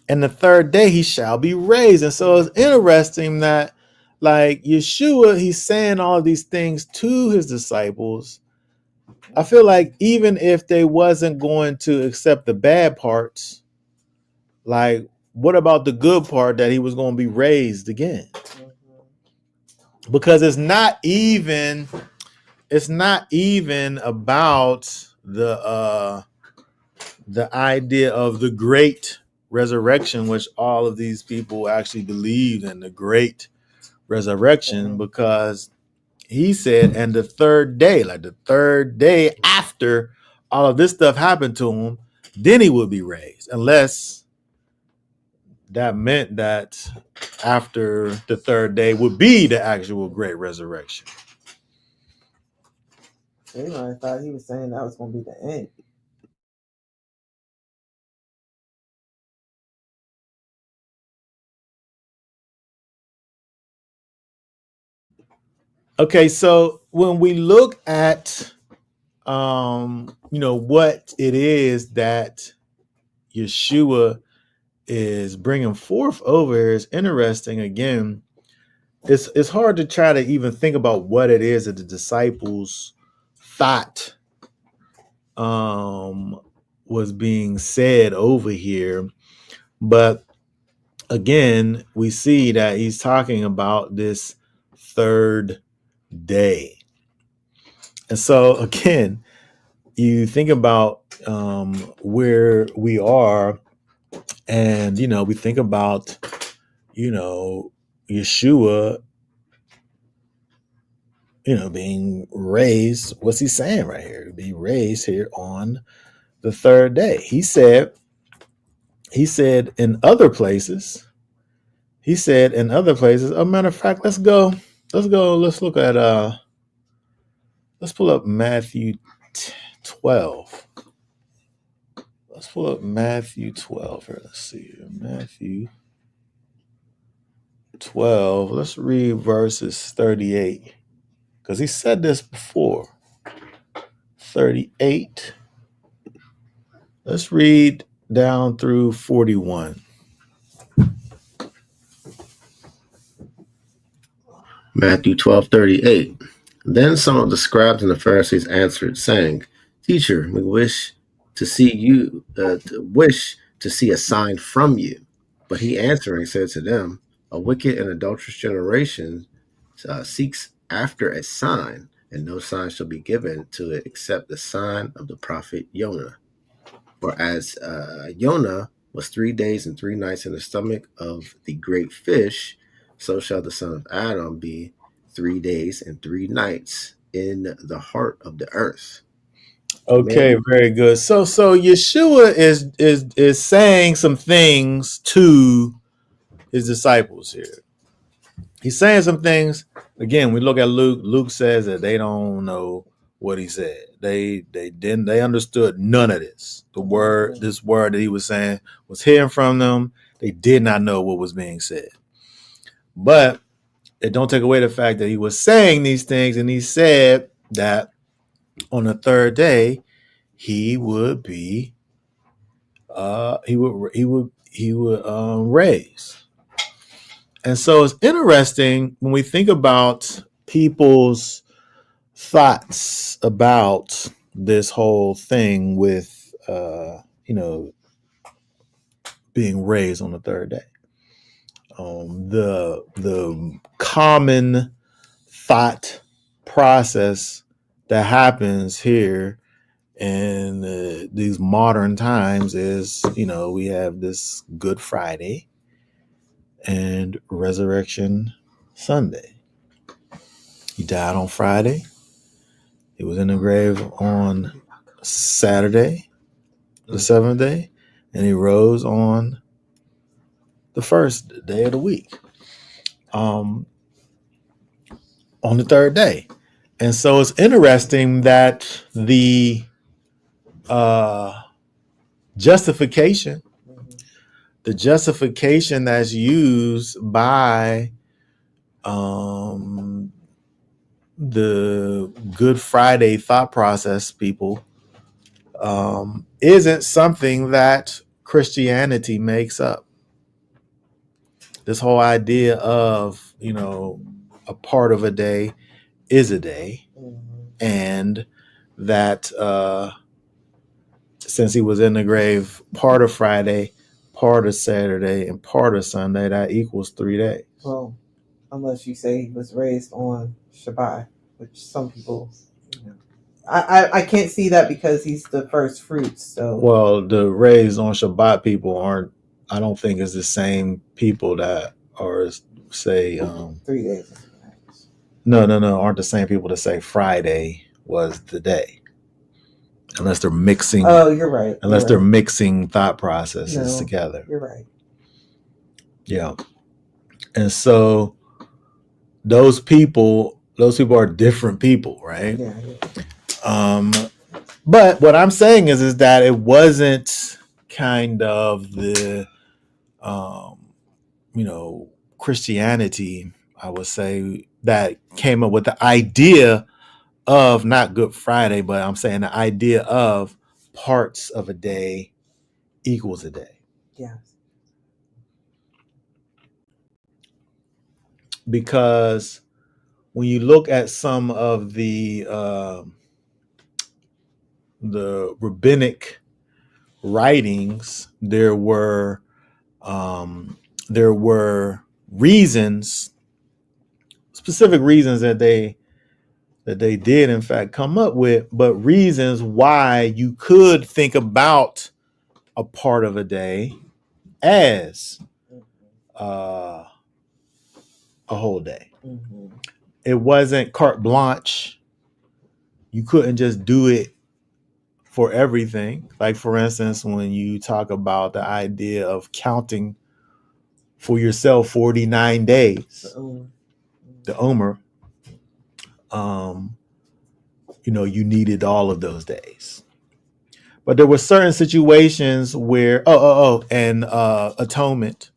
And the third day he shall be raised. And so it's interesting that, like, Yeshua, he's saying all these things to his disciples. I feel like even if they wasn't going to accept the bad parts, like, what about the good part that he was going to be raised again? Because it's not even about the idea of the great resurrection, which all of these people actually believed in the great resurrection, because he said, and the third day, like the third day after all of this stuff happened to him, then he would be raised, unless that meant that after the third day would be the actual great resurrection. I thought he was saying that was going to be the end. Okay, so when we look at what it is that Yeshua is bringing forth over here is interesting. Again, it's hard to try to even think about what it is that the disciples thought was being said over here, but again, we see that he's talking about this third day. And so again, you think about where we are, and we think about Yeshua being raised. What's he saying right here? Be raised here on the third day. He said in other places. A matter of fact, let's look at let's pull up Matthew 12. Let's pull up Matthew 12 here. Let's see here. Matthew 12. Let's read verses 38. Because he said this before. 38. Let's read down through 41. Matthew 12:38. Then some of the scribes and the Pharisees answered, saying, Teacher, we wish to see a sign from you. But he answering said to them, A wicked and adulterous generation seeks after a sign, and no sign shall be given to it except the sign of the prophet Jonah. For as Jonah was 3 days and 3 nights in the stomach of the great fish, so shall the Son of Adam be 3 days and 3 nights in the heart of the earth. Okay, Amen. very good. So Yeshua is saying some things to his disciples here. He's saying some things. Again, we look at Luke. Luke says that they don't know what he said. They understood none of this. This word that he was saying was hidden from them. They did not know what was being said. But it don't take away the fact that he was saying these things, and he said that on the third day he would be raise. And so it's interesting when we think about people's thoughts about this whole thing with being raised on the third day. The common thought process that happens here in these modern times is, we have this Good Friday and Resurrection Sunday. He died on Friday. He was in the grave on Saturday, the seventh day, and he rose on the first day of the week, on the third day. And so it's interesting that the justification, that's used by the Good Friday thought process people isn't something that Christianity makes up. This whole idea of, a part of a day is a day, and that since he was in the grave part of Friday, part of Saturday, and part of Sunday, that equals 3 days. Well, unless you say he was raised on Shabbat, which some people, I can't see that because he's the first fruits. So, well, the raised on Shabbat people I don't think is the same people that are, say, 3 days. No, aren't the same people that say Friday was the day. Unless they're mixing. Oh, you're right. Unless they're mixing thought processes together. You're right. Yeah. And so those people are different people, right? Yeah. But what I'm saying is that it wasn't kind of the Christianity, I would say, that came up with the idea of not Good Friday, but I'm saying the idea of parts of a day equals a day. Yes. Because when you look at some of the rabbinic writings, there were reasons, specific reasons that they did in fact come up with, but reasons why you could think about a part of a day as a whole day. Mm-hmm. It wasn't carte blanche. You couldn't just do it for everything. Like, for instance, when you talk about the idea of counting for yourself 49 days, the Omer, you needed all of those days. But there were certain situations where, and atonement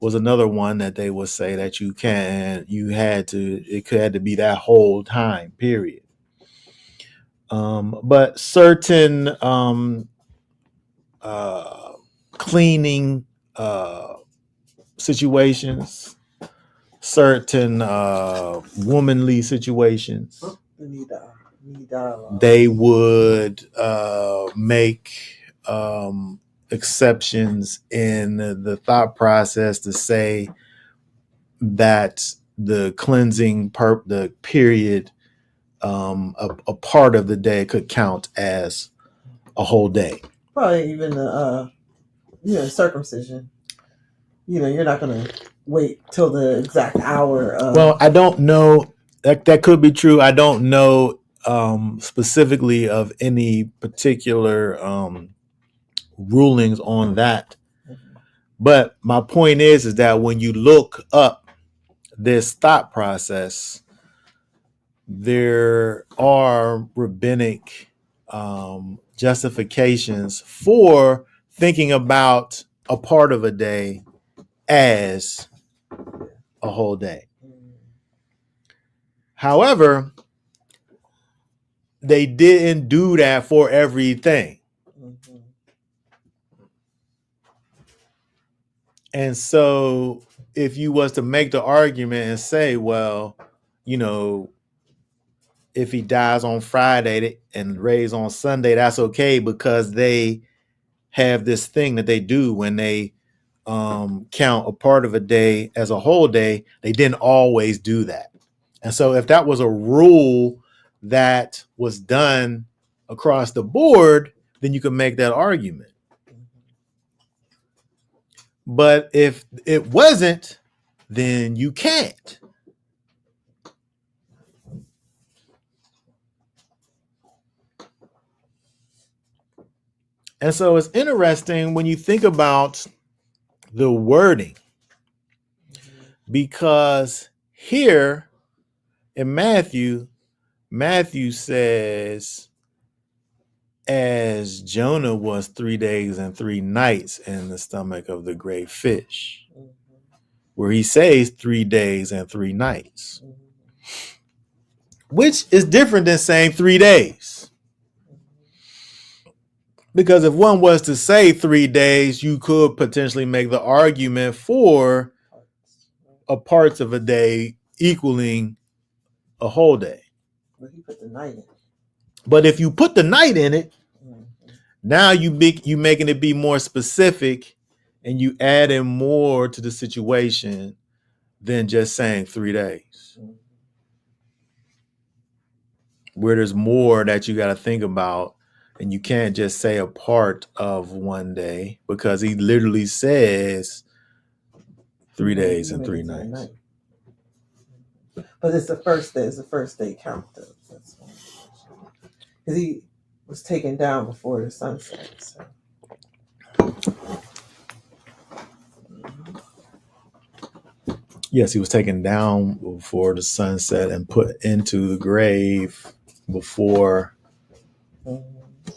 was another one that they would say that it had to be that whole time period. But certain cleaning situations, certain womanly situations, they would make exceptions in the thought process to say that the cleansing the period, a part of the day could count as a whole day. Probably even circumcision. You're not going to wait till the exact hour. Well, I don't know. That could be true. I don't know specifically of any particular rulings on that. But my point is that when you look up this thought process, there are rabbinic justifications for thinking about a part of a day as a whole day. However, they didn't do that for everything. Mm-hmm. And so if you was to make the argument and say, well, if he dies on Friday and raised on Sunday, that's okay because they have this thing that they do when they count a part of a day as a whole day. They didn't always do that. And so if that was a rule that was done across the board, then you can make that argument. But if it wasn't, then you can't. And so it's interesting when you think about the wording, because here in Matthew says, as Jonah was 3 days and 3 nights in the stomach of the great fish, where he says 3 days and 3 nights, which is different than saying 3 days. Because if one was to say 3 days, you could potentially make the argument for a parts of a day equaling a whole day. But he put the night in. But if you put the night in it, now you making it be more specific, and you add in more to the situation than just saying 3 days. Where there's more that you got to think about. And you can't just say a part of one day, because he literally says 3 days and 3 nights. But it's the first day. It's the first day count, though. That's why. Because he was taken down before the sunset. So. Yes, he was taken down before the sunset and put into the grave before.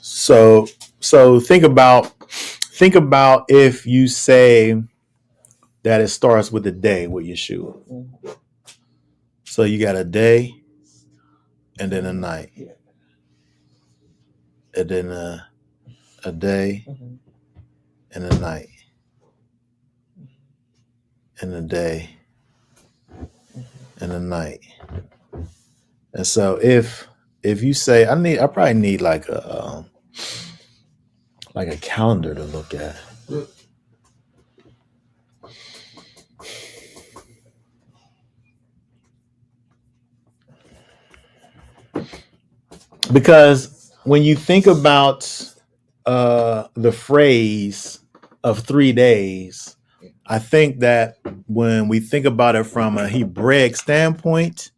So think about if you say that it starts with a day with Yeshua. So you got a day and then a night. And then a day and a night. And a day and a night. And so if you say I probably need like a calendar to look at. Because when you think about the phrase of 3 days, I think that when we think about it from a Hebraic standpoint,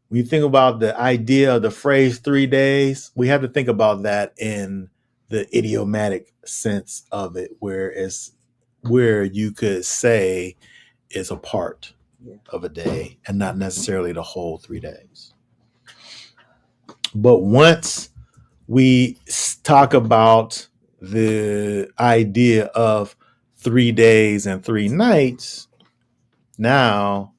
when you think about the idea of the phrase 3 days, we have to think about that in the idiomatic sense of it, where you could say it's a part of a day and not necessarily the whole 3 days. But once we talk about the idea of 3 days and 3 nights, now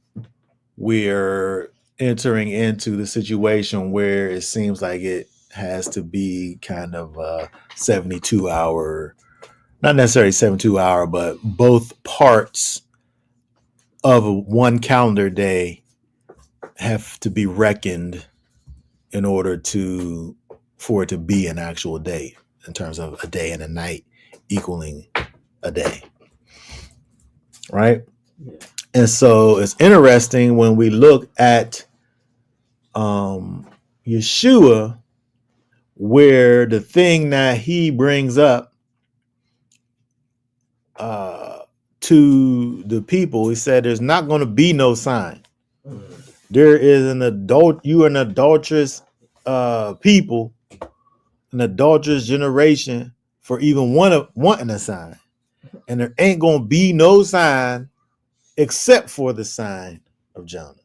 we're entering into the situation where it seems like it has to be kind of a 72 hour, not necessarily 72 hour, but both parts of one calendar day have to be reckoned in order for it to be an actual day, in terms of a day and a night equaling a day. Right? Yeah. And so it's interesting when we look at Yeshua, where the thing that he brings up to the people, he said, there's not going to be no sign. There is you are an adulterous people, an adulterous generation, for even wanting a sign. And there ain't going to be no sign except for the sign of Jonah.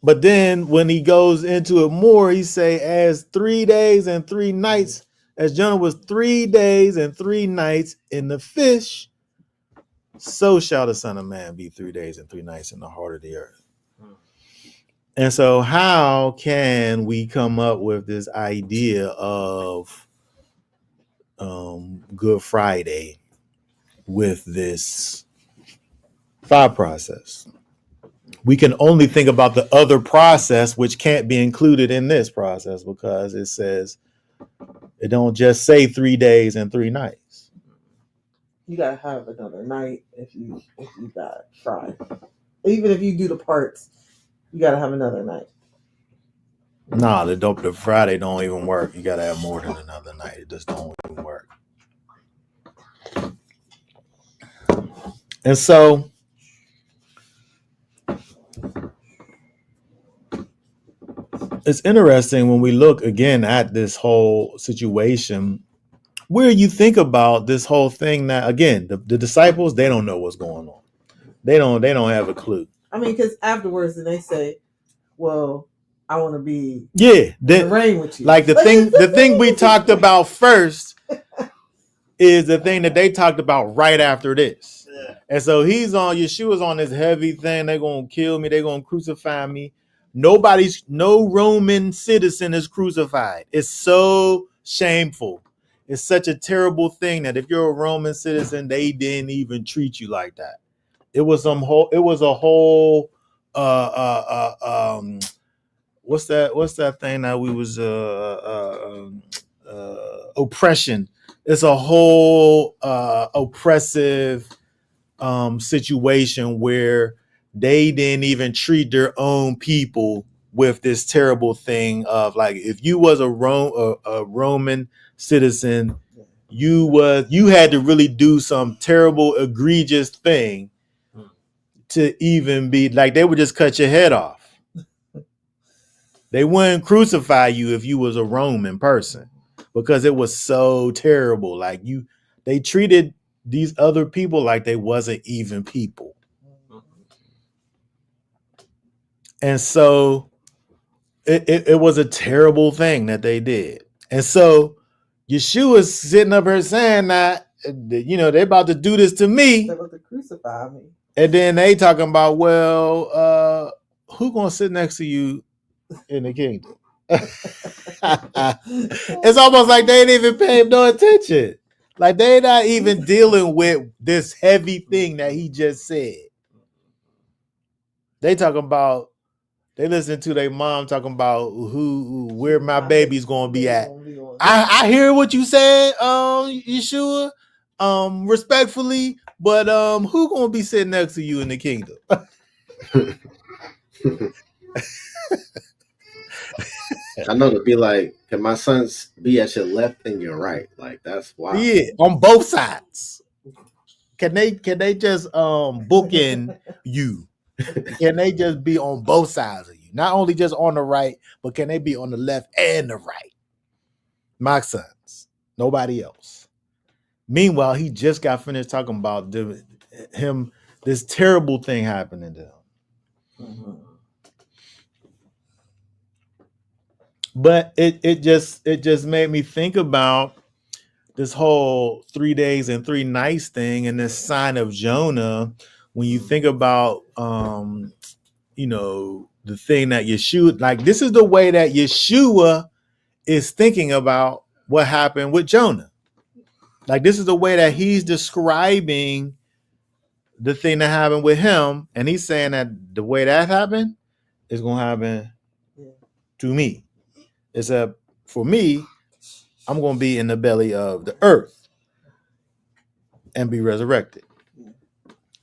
But then when he goes into it more, he say, as 3 days and 3 nights, as Jonah was 3 days and 3 nights in the fish, so shall the Son of Man be 3 days and 3 nights in the heart of the earth. And so how can we come up with this idea of Good Friday with this thought process? we can only think about the other process, which can't be included in this process because it says it don't just say 3 days and 3 nights. You gotta have another night if you got fried. Even if you do the parts, you gotta have another night. Nah, the Friday don't even work. You gotta have more than another night. It just don't even work. And so it's interesting when we look again at this whole situation where you think about this whole thing that again, the disciples, they don't know what's going on. They don't have a clue. I mean, because afterwards, then they say, "Well, I want to be Yeah, in the rain with you." like the thing we talked about first is the thing that they talked about right after this. Yeah. And so Yeshua's on this heavy thing. They're gonna kill me, they're gonna crucify me. No Roman citizen is crucified. It's so shameful. It's such a terrible thing that if you're a Roman citizen, they didn't even treat you like that. It was a whole what's that thing that we was oppression. It's a whole oppressive situation where they didn't even treat their own people with this terrible thing of like if you was a Roman citizen, you had to really do some terrible egregious thing to even be like they would just cut your head off. They wouldn't crucify you if you was a Roman person because it was so terrible. Like they treated these other people like they wasn't even people. And so it was a terrible thing that they did. And so Yeshua's sitting up here saying that, they're about to do this to me. They're about to crucify me. And then they talking about, well, who gonna sit next to you in the kingdom? It's almost like they didn't even pay him no attention. Like they're not even dealing with this heavy thing that he just said. They listen to their mom talking about where my baby's gonna be at. I hear what you said, Yeshua, respectfully, but who gonna be sitting next to you in the kingdom? I know to be like, can my sons be at your left and your right? Like that's wild. Yeah, on both sides. Can they just bookend you? Can they just be on both sides of you? Not only just on the right, but can they be on the left and the right? My sons, nobody else. Meanwhile, he just got finished talking about this terrible thing happening to him. Mm-hmm. But it just made me think about this whole 3 days and 3 nights thing and this sign of Jonah. When you think about the thing that Yeshua, like this is the way that Yeshua is thinking about what happened with Jonah. Like this is the way that he's describing the thing that happened with him, and he's saying that the way that happened is gonna happen to me. Except for me, I'm gonna be in the belly of the earth and be resurrected.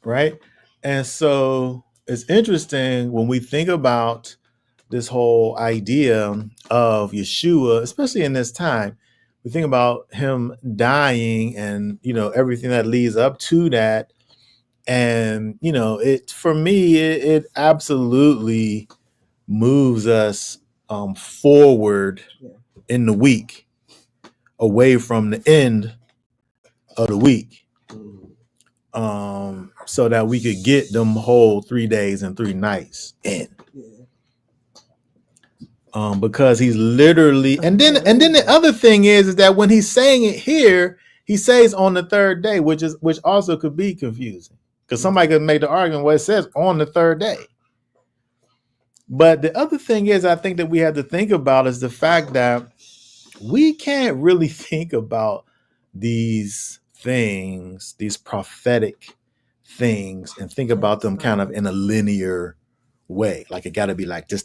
Right? And so it's interesting when we think about this whole idea of Yeshua, especially in this time, we think about him dying and everything that leads up to that. And it for me, it absolutely moves us forward in the week, away from the end of the week, so that we could get them whole 3 days and 3 nights in. Because he's literally, and then the other thing is that when he's saying it here, he says on the 3rd day, which also could be confusing because somebody could make the argument where it says on the 3rd day. But the other thing is, I think that we have to think about is the fact that we can't really think about these things, these prophetic things, and think about them kind of in a linear way. Like it got to be like this.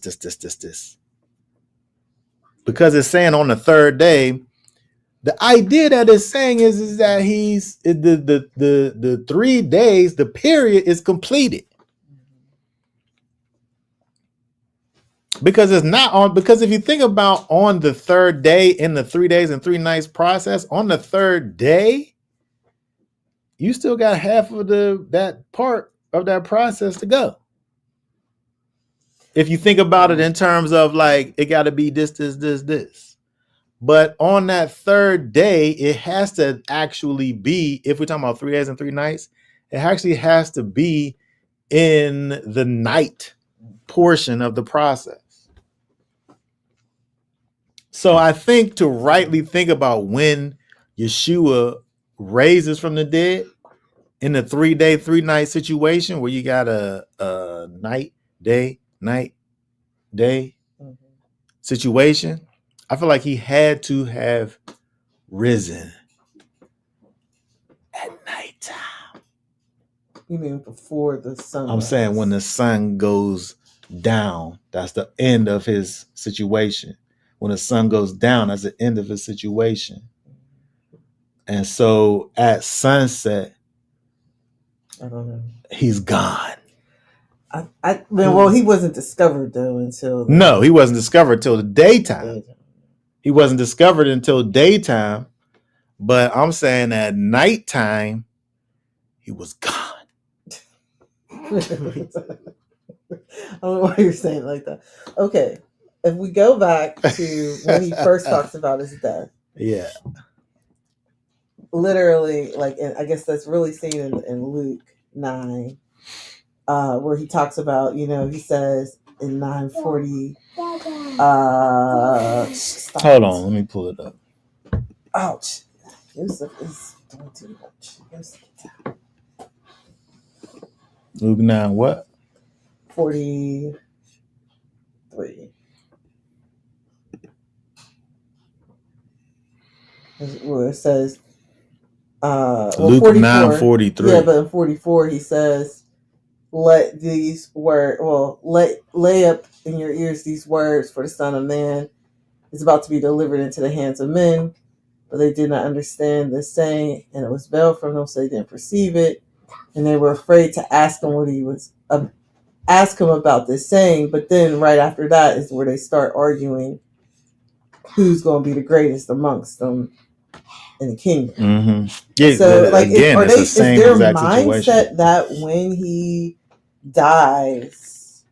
Because it's saying on the third day, the idea that it's saying is that the 3 days, the period is completed. Because it's not on, because if you think about on the third day in the 3 days and 3 nights process, on the third day, you still got half of that part of that process to go. If you think about it in terms of like, it got to be this. But on that third day, it has to actually be, if we're talking about 3 days and 3 nights, it actually has to be in the night portion of the process. So I think to rightly think about when Yeshua raises from the dead in the 3 day, 3 night situation where you got a night, day, situation, I feel like he had to have risen at nighttime. You mean before the sun? I'm saying when the sun goes down, that's the end of his situation. When the sun goes down, that's the end of his situation. And so at sunset, I don't know. He's gone. Well, he wasn't discovered though until no, he wasn't discovered till the daytime. He wasn't discovered until daytime. But I'm saying at nighttime, he was gone. I don't know why you're saying it like that. Okay, if we go back to when he first talks about his death, yeah, literally, like, and I guess that's really seen in Luke 9, where he talks about, he says in 9:40. Hold on, let me pull it up. Ouch! Joseph is doing too much. Luke 9, what? 43. Where it says, Luke 44, 9:43. Yeah, but in 44 he says, "Let these words, lay up in your ears these words, for the Son of Man is about to be delivered into the hands of men." But they did not understand this saying, and it was veiled from them, so they didn't perceive it, and they were afraid to ask him ask him about this saying. But then right after that is where they start arguing who's going to be the greatest amongst them in the kingdom. Mm-hmm. Yeah, so like, again, is their mindset situation that when he dies,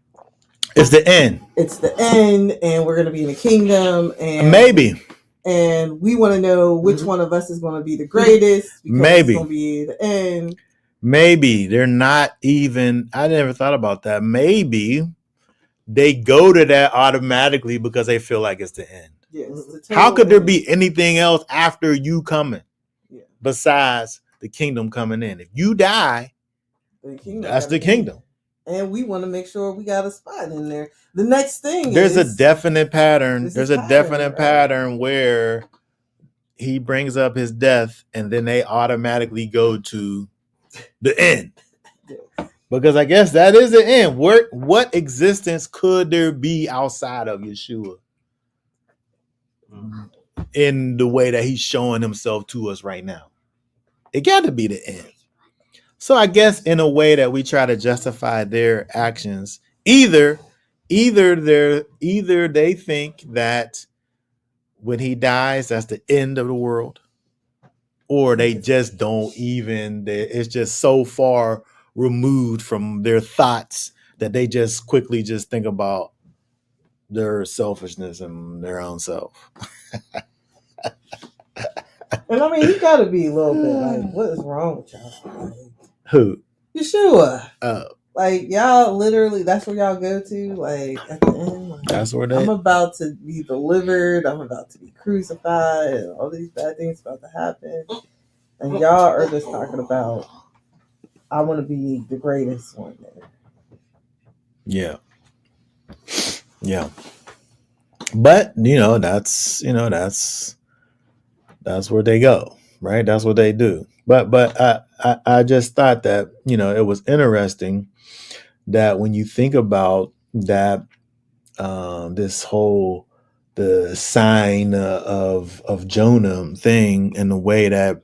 it's the end? It's the end, and we're going to be in the kingdom, and maybe. And we want to know which one of us is going to be the greatest. Because maybe it's going to be the end. Maybe they're not even. I never thought about that. Maybe they go to that automatically because they feel like it's the end. Yes. How could there be anything else after you coming? Yeah. Besides the kingdom coming in. If you die, that's the kingdom. And we want to make sure we got a spot in there. The next thing there's a definite pattern. There's a definite pattern where he brings up his death and then they automatically go to the end. Because I guess that is the end. What existence could there be outside of Yeshua in the way that he's showing himself to us right now? It got to be the end. So I guess in a way that we try to justify their actions, either they think that when he dies, that's the end of the world, or they just don't even. It's just so far removed from their thoughts that they just quickly just think about their selfishness and their own self. And I mean, he got to be a little bit like, what is wrong with y'all? Like, who? Yeshua. Oh. Like, y'all literally, that's where y'all go to, like, at the end. Like, that's where I'm about to be delivered. I'm about to be crucified. And all these bad things about to happen. And y'all are just talking about, I want to be the greatest one there. Yeah. Yeah. But, that's where they go, right? That's what they do. But I just thought that, it was interesting that when you think about that this whole the sign of Jonah thing and the way that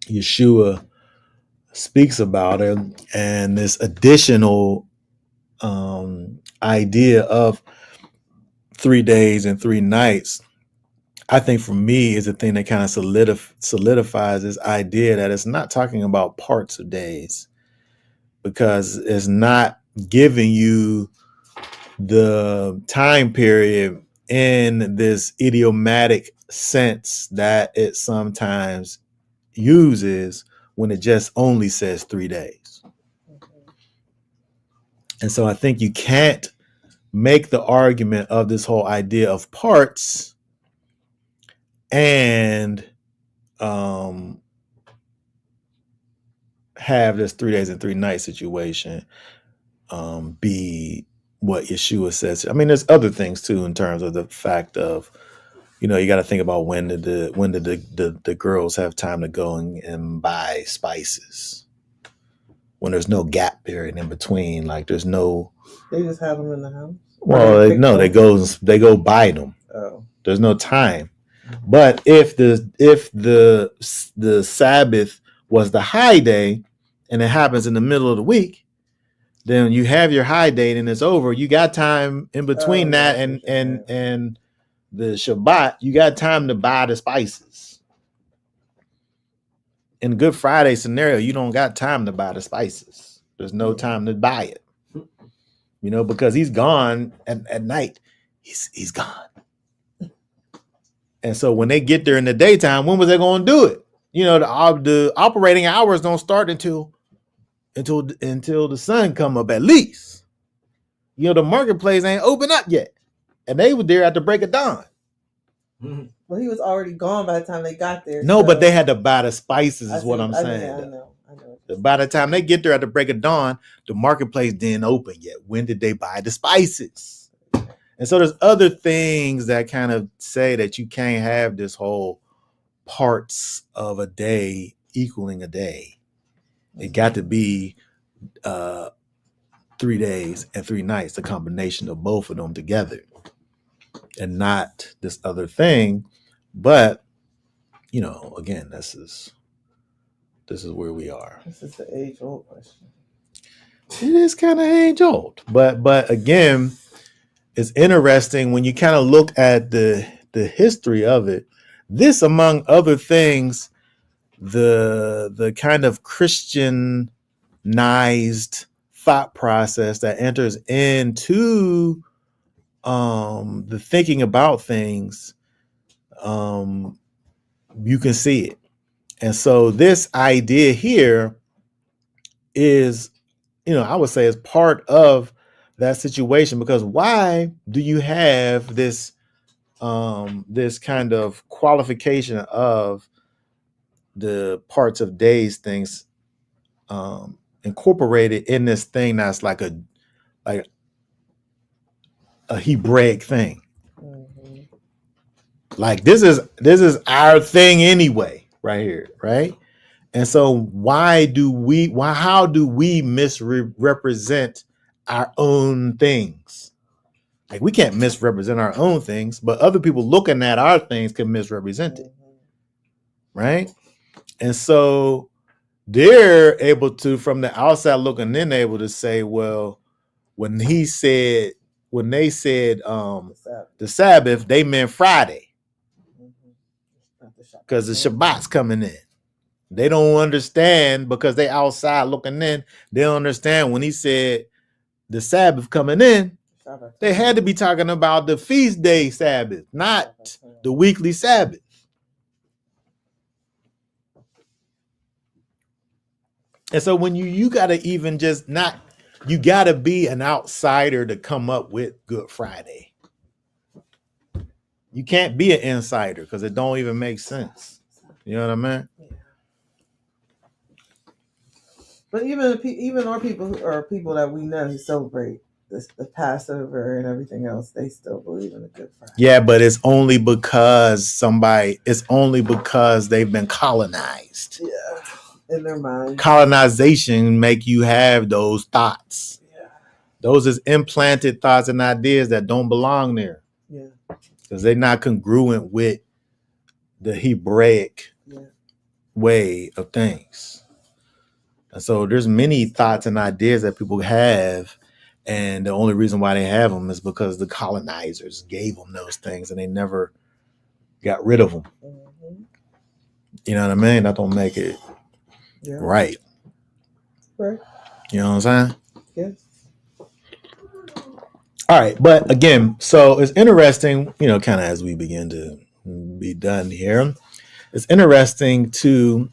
Yeshua speaks about it, and this additional idea of 3 days and 3 nights, I think for me is the thing that kind of solidifies this idea that it's not talking about parts of days, because it's not giving you the time period in this idiomatic sense that it sometimes uses when it just only says 3 days. And so I think you can't make the argument of this whole idea of parts and have this 3 days and 3 nights situation be what Yeshua says. I mean, there's other things too in terms of the fact of, you got to think about when did the girls have time to go and buy spices when there's no gap period in between, like there's no. They just have them in the house. Well, no, they go buy them. Oh. There's no time. But if the Sabbath was the high day and it happens in the middle of the week, then you have your high date and it's over. You got time in between that and the Shabbat. You got time to buy the spices. In Good Friday scenario, you don't got time to buy the spices. There's no time to buy it. Because he's gone at night. He's gone. And so when they get there in the daytime, when was they going to do it? The operating hours don't start until the sun come up at least. The marketplace ain't open up yet. And they were there at the break of dawn. Well, he was already gone by the time they got there. No, but they had to buy the spices is what I'm saying. I know. By the time they get there at the break of dawn, the marketplace didn't open yet. When did they buy the spices? And so there's other things that kind of say that you can't have this whole parts of a day equaling a day. It got to be 3 days and 3 nights, the combination of both of them together, and not this other thing. But, again, this is where we are. This is the age-old question. It is kind of age-old. But again, it's interesting when you kind of look at the history of it. This, among other things, the kind of Christianized thought process that enters into the thinking about things, you can see it. And so this idea here is, I would say is part of that situation, because why do you have this this kind of qualification of the parts of days things incorporated in this thing that's like a Hebraic thing? Mm-hmm. Like this is our thing anyway, right here, right? And so how do we misrepresent our own things? Like we can't misrepresent our own things, but other people looking at our things can misrepresent it, right? And so they're able to, from the outside looking in, able to say, well, when they said the Sabbath, they meant Friday, because the Shabbat's coming in. They don't understand, because they outside looking in. They don't understand when he said the Sabbath coming in. They had to be talking about the feast day Sabbath, not the weekly Sabbath. And so when you gotta even just not, you gotta be an outsider to come up with Good Friday. You can't be an insider, because it don't even make sense. You know what I mean? Yeah. But even our people that we know who celebrate the Passover and everything else, they still believe in the Good Friday. Yeah, but it's only because they've been colonized. Yeah, in their mind. Colonization make you have those thoughts. Yeah. Those is implanted thoughts and ideas that don't belong there Yeah. because they're not congruent with the Hebraic Yeah. way of things. And so there's many thoughts and ideas that people have, and the only reason why they have them is because the colonizers gave them those things and they never got rid of them. Mm-hmm. You know what I mean? That don't make it Yeah. right. Right. You know what I'm saying? Yes. All right. But again, so it's interesting, you know, kind of as we begin to be done here, it's interesting to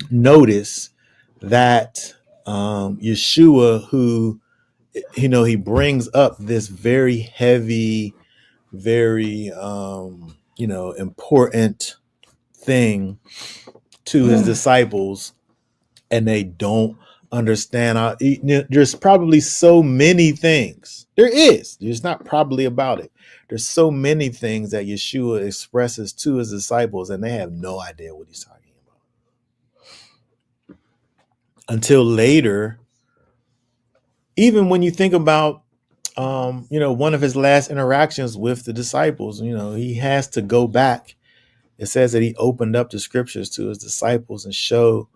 notice that Yeshua, who, you know, he brings up this very heavy, very, you know, important thing to his disciples, and they don't understand. There's probably so many things. There's not probably about it. There's so many things that Yeshua expresses to his disciples, and they have no idea what he's talking about until later. Even when you think about, you know, one of his last interactions with the disciples, you know, he has to go back. It says that he opened up the scriptures to his disciples and showed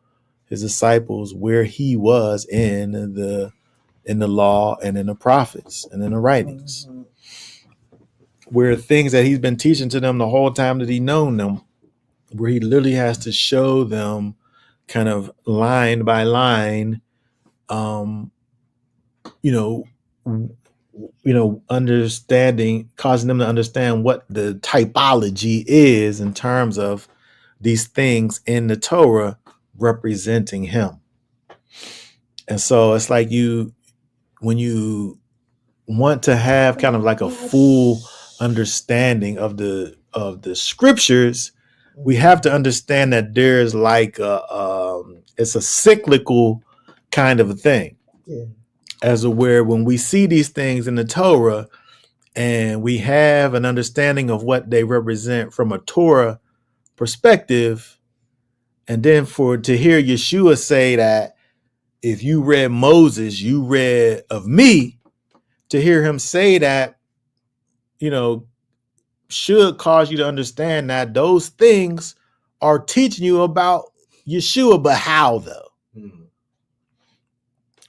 his disciples where he was in the law and in the prophets and in the writings, Mm-hmm. where things that he's been teaching to them the whole time that he known them, where he literally has to show them kind of line by line, um, you know, understanding, causing them to understand what the typology is in terms of these things in the Torah representing him. And so it's like when you want to have kind of like a full understanding of the scriptures, we have to understand that there's like it's a cyclical kind of a thing. Yeah. As of where when we see these things in the Torah and we have an understanding of what they represent from a Torah perspective, and then to hear Yeshua say that if you read Moses, you read of me, to hear him say that, you know, should cause you to understand that those things are teaching you about Yeshua, but how though? Mm.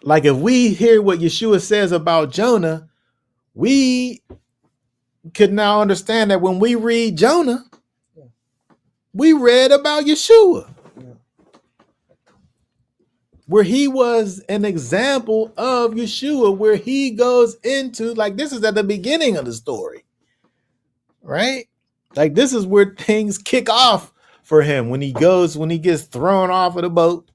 Like if we hear what Yeshua says about Jonah, we could now understand that when we read Jonah, we read about Yeshua, where he was an example of Yeshua, where he goes into, like, this is at the beginning of the story, right? Like this is where things kick off for him when he gets thrown off of the boat,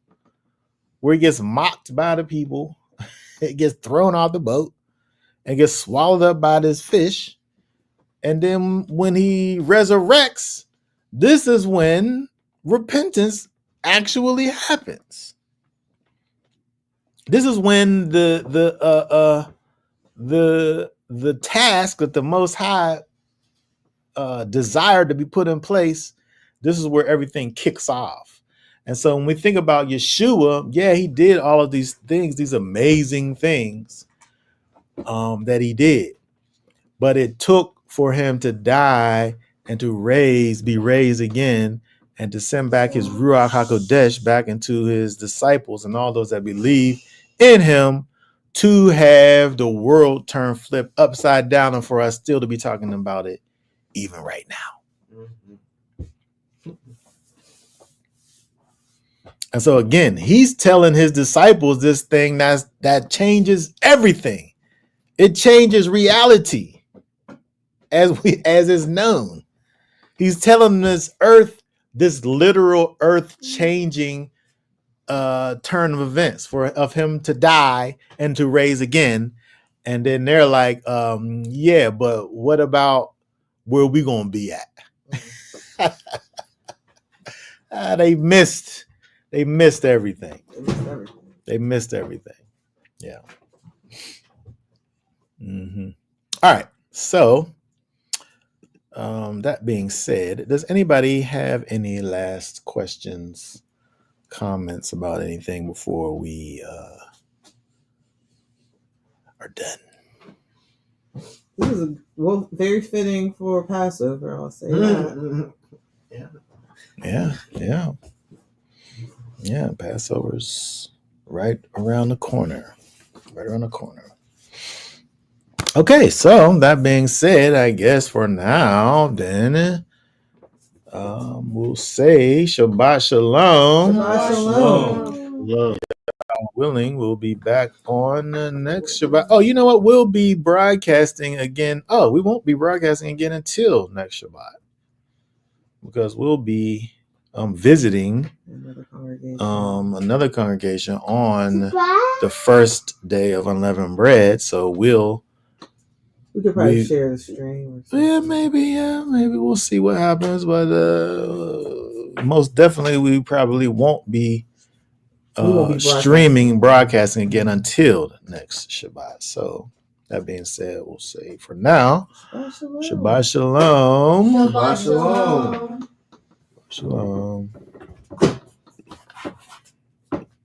where he gets mocked by the people, it gets thrown off the boat and gets swallowed up by this fish. And then when he resurrects, this is when repentance actually happens. This is when the task that the Most High desired to be put in place. This is where everything kicks off. And so when we think about Yeshua, yeah, he did all of these things, these amazing things that he did. But it took for him to die and to be raised again, and to send back his Ruach HaKodesh back into his disciples and all those that believe in him, to have the world turn flip upside down, and for us still to be talking about it even right now. Mm-hmm. And so again, he's telling his disciples this thing that changes everything. It changes reality as is known. He's telling this literal earth changing turn of events of him to die and to raise again. And then they're like, yeah, but what about where we gonna be at? They missed everything. They missed everything. Yeah. Mm-hmm. All right. So that being said, does anybody have any last questions, comments about anything before we are done. This is very fitting for Passover. I'll say that. Yeah. Passover's right around the corner. Okay, so that being said, I guess for now, then we'll say Shabbat Shalom. Shabbat Shalom. Love. Willing, we'll be back on the next Shabbat. Oh, you know what? We'll be broadcasting again. Oh, we won't be broadcasting again until next Shabbat because we'll be visiting another congregation on the first day of unleavened bread. So we could probably share the stream. Maybe we'll see what happens. But most definitely, we probably won't be streaming, broadcasting again until the next Shabbat. So that being said, we'll say for now, Shabbat Shalom. Shabbat Shalom. Shalom.